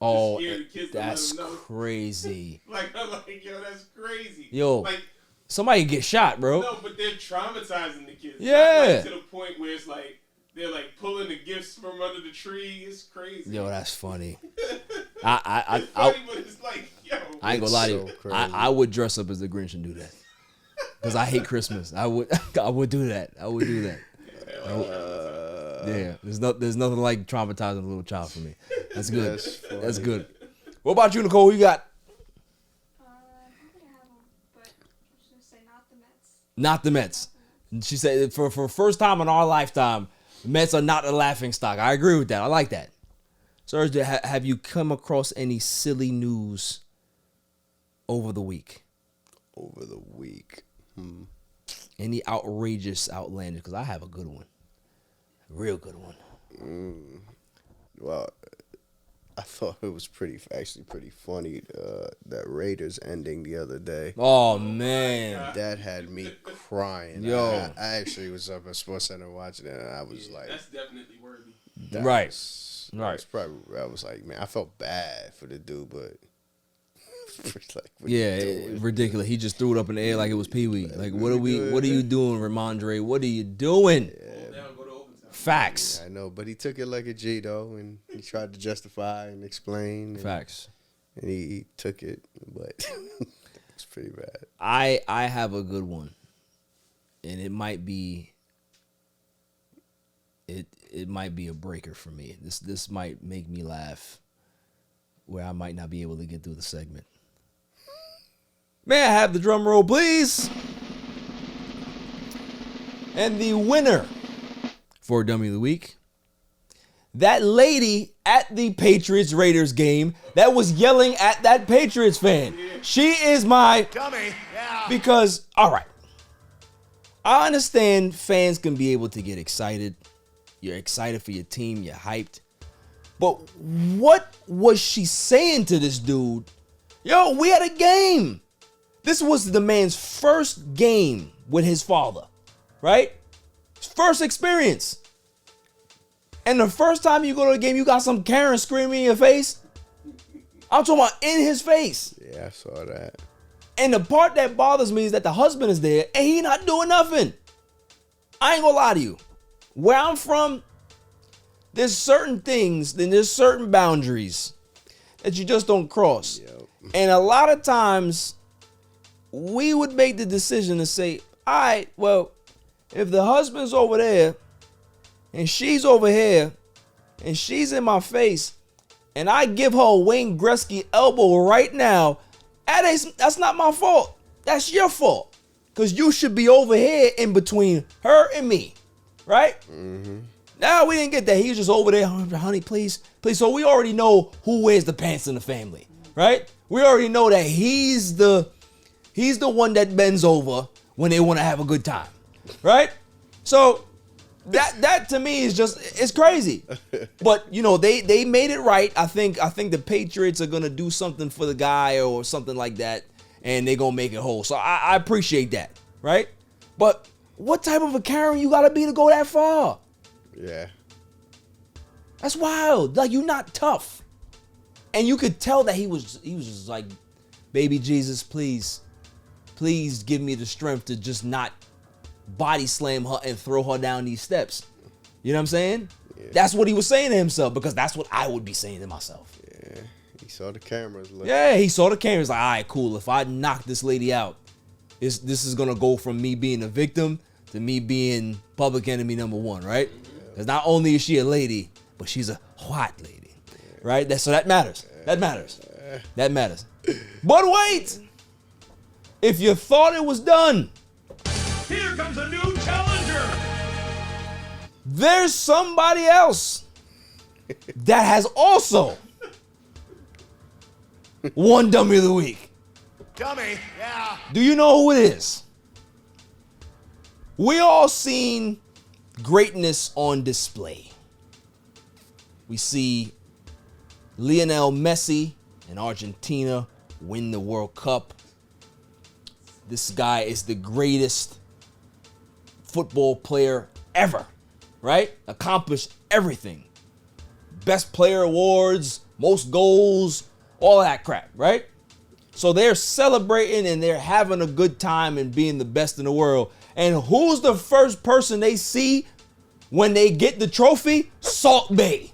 Oh, scare the kids that's to let them know. Crazy. I'm like, yo, that's crazy. Yo, like, somebody get shot, bro. No, but they're traumatizing the kids. Yeah. Like, to the point where it's like, they're like pulling the gifts from under the tree. It's crazy. Yo, that's funny. It's funny, but it's like, yo. I ain't gonna lie to you. I would dress up as the Grinch and do that. Because I hate Christmas. I would do that. Yeah, there's nothing like traumatizing a little child for me. That's good. That's good. What about you, Nicole? Who you got? I don't think I have one, but I'm just gonna say not the Mets. Not the Mets. She said for first time in our lifetime, the Mets are not a laughing stock. I agree with that. I like that. Serge, have you come across any silly news over the week? Over the week. Any outrageous, outlandish? Because I have a good one. A real good one. Well, I thought it was actually pretty funny, that Raiders ending the other day. Oh, man. That had me crying. Yo. I actually was up at SportsCenter watching it, and I was like... That's definitely worthy. Right. I was like, man, I felt bad for the dude, but... like, ridiculous. He just threw it up in the air like it was Pee-wee. Like, what are you doing, Ramondre? What are you doing? Facts. I know, but he took it like a G, though, and he tried to justify and explain. Facts. And he took it, but it's pretty bad. I have a good one, and it might be a breaker for me. This might make me laugh where I might not be able to get through the segment. May I have the drum roll, please? And the winner for Dummy of the Week, that lady at the Patriots-Raiders game that was yelling at that Patriots fan. She is my dummy. Yeah. Because, all right, I understand fans can be able to get excited. You're excited for your team. You're hyped. But what was she saying to this dude? Yo, we had a game. This was the man's first game with his father, right? His first experience. And the first time you go to a game, you got some Karen screaming in your face. I'm talking about in his face. Yeah, I saw that. And the part that bothers me is that the husband is there and he not doing nothing. I ain't gonna lie to you. Where I'm from, there's certain things, then there's certain boundaries that you just don't cross. Yep. And a lot of times, we would make the decision to say, all right, well, if the husband's over there and she's over here and she's in my face and I give her a Wayne Gretzky elbow right now, that's not my fault. That's your fault. Because you should be over here in between her and me. Right? Mm-hmm. No, we didn't get that. He was just over there, honey, please. So we already know who wears the pants in the family, right? We already know that he's the one that bends over when they want to have a good time, right? So that to me is it's crazy. But they made it right. I think the Patriots are gonna do something for the guy or something like that, and they're gonna make it whole. So I appreciate that, right? But what type of a Karen you gotta be to go that far? Yeah. That's wild. Like, you're not tough. And you could tell that he was just like, baby Jesus, please give me the strength to just not body slam her and throw her down these steps. You know what I'm saying? Yeah. That's what he was saying to himself, because that's what I would be saying to myself. Yeah. He saw the cameras. Yeah, he saw the cameras. Like, all right, cool. If I knock this lady out, this is going to go from me being a victim to me being public enemy number one, right? Because not only is she a lady, but she's a white lady, right? So that matters. That matters. That matters. But wait! If you thought it was done, here comes a new challenger. There's somebody else that has also won Dummy of the Week. Dummy, yeah. Do you know who it is? We all seen greatness on display. We see Lionel Messi in Argentina win the World Cup. This guy is the greatest football player ever, right? Accomplished everything. Best player awards, most goals, all that crap, right? So they're celebrating and they're having a good time and being the best in the world. And who's the first person they see when they get the trophy? Salt Bae.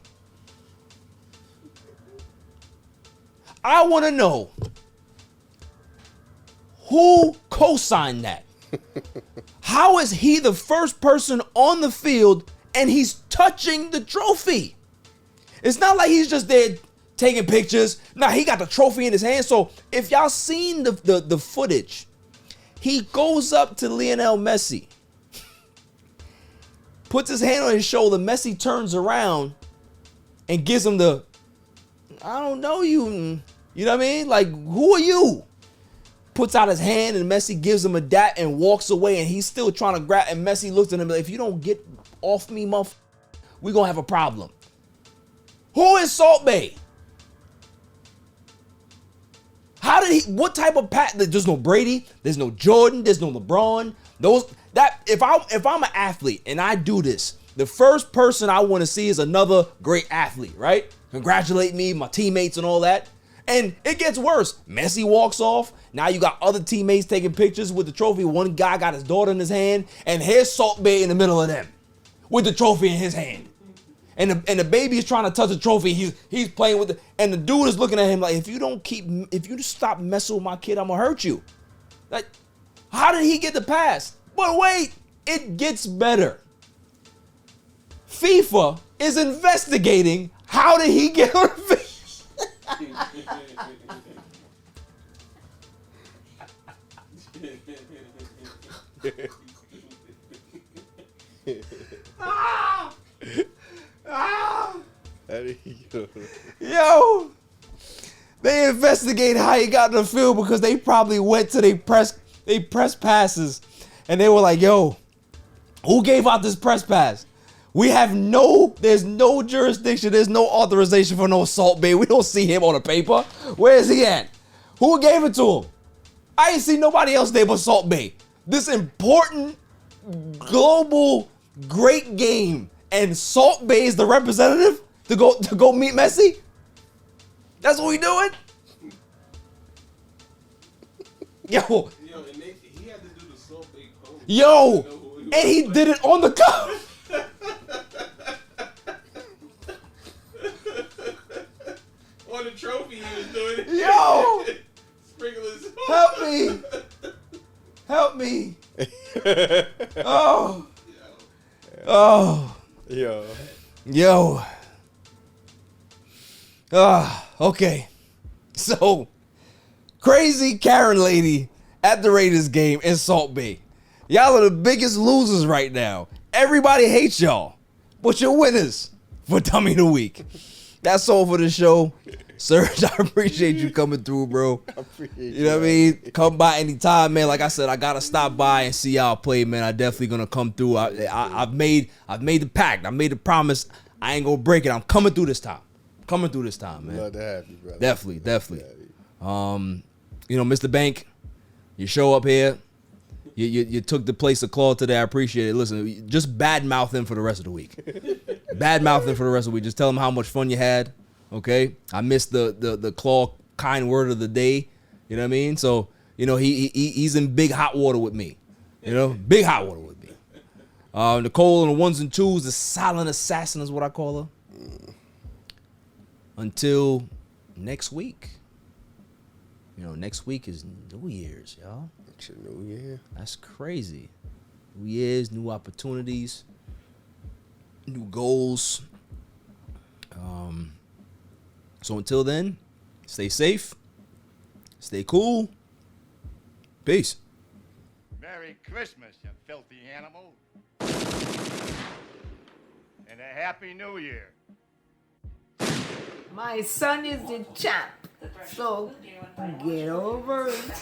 I want to know who co-signed that. How is he the first person on the field and he's touching the trophy? It's not like he's just there taking pictures. Nah, he got the trophy in his hand. So if y'all seen the footage, he goes up to Lionel Messi, puts his hand on his shoulder. Messi turns around and gives him the, I don't know you. You know what I mean? Like, who are you? Puts out his hand and Messi gives him a dap and walks away, and he's still trying to grab, and Messi looks at him like, if you don't get off me, we're going to have a problem. Who is Salt Bae? How did he, what type of there's no Brady, there's no Jordan, there's no LeBron. If I'm an athlete and I do this, the first person I want to see is another great athlete, right? Congratulate me, my teammates and all that. And it gets worse. Messi walks off. Now you got other teammates taking pictures with the trophy. One guy got his daughter in his hand, and here's Salt Bae in the middle of them with the trophy in his hand. And the baby is trying to touch the trophy. He's playing with it, and the dude is looking at him like, if you just stop messing with my kid, I'm gonna hurt you. Like, how did he get the pass? But wait, it gets better. FIFA is investigating how did he get on the field. Yo, they investigate how he got in the field because they probably went to they press passes and they were like, yo, who gave out this press pass? There's no jurisdiction, there's no authorization for no Salt Bae. We don't see him on the paper. Where is he at? Who gave it to him? I ain't seen nobody else there but Salt Bae. This important, global, great game, and Salt Bae is the representative to go meet Messi? That's what we doing? Yo. And he had to do the Salt Bae pose. Yo, and he did it on the cup. On the trophy he was doing it. Yo! Sprinklers. Help me. Oh. Oh. Yo. Okay. So, crazy Karen lady at the Raiders game in Salt Bae. Y'all are the biggest losers right now. Everybody hates y'all. but your winners for Dummy of the Week. That's all for the show. Serge, I appreciate you coming through, bro. You know what I mean? Come by anytime, man. Like I said, I gotta stop by and see y'all play, man. I definitely gonna come through. I've made the pact. I made the promise. I ain't gonna break it. I'm coming through this time. Man. Love to have you, brother. Definitely. You know, Mr. Bank, you show up here. You took the place of Claude today. I appreciate it. Listen, just bad mouthing for the rest of the week. Just tell them how much fun you had. Okay, I missed the Claw kind word of the day. You know what I mean? So he's in big hot water with me. Big hot water with me. Nicole on the ones and twos, the silent assassin is what I call her. Until next week. Next week is New Year's, y'all. It's a new year. That's crazy. New Year's, new opportunities, new goals. So until then, stay safe, stay cool. Peace. Merry Christmas, you filthy animal. And a Happy New Year. My son is the champ, so get over it.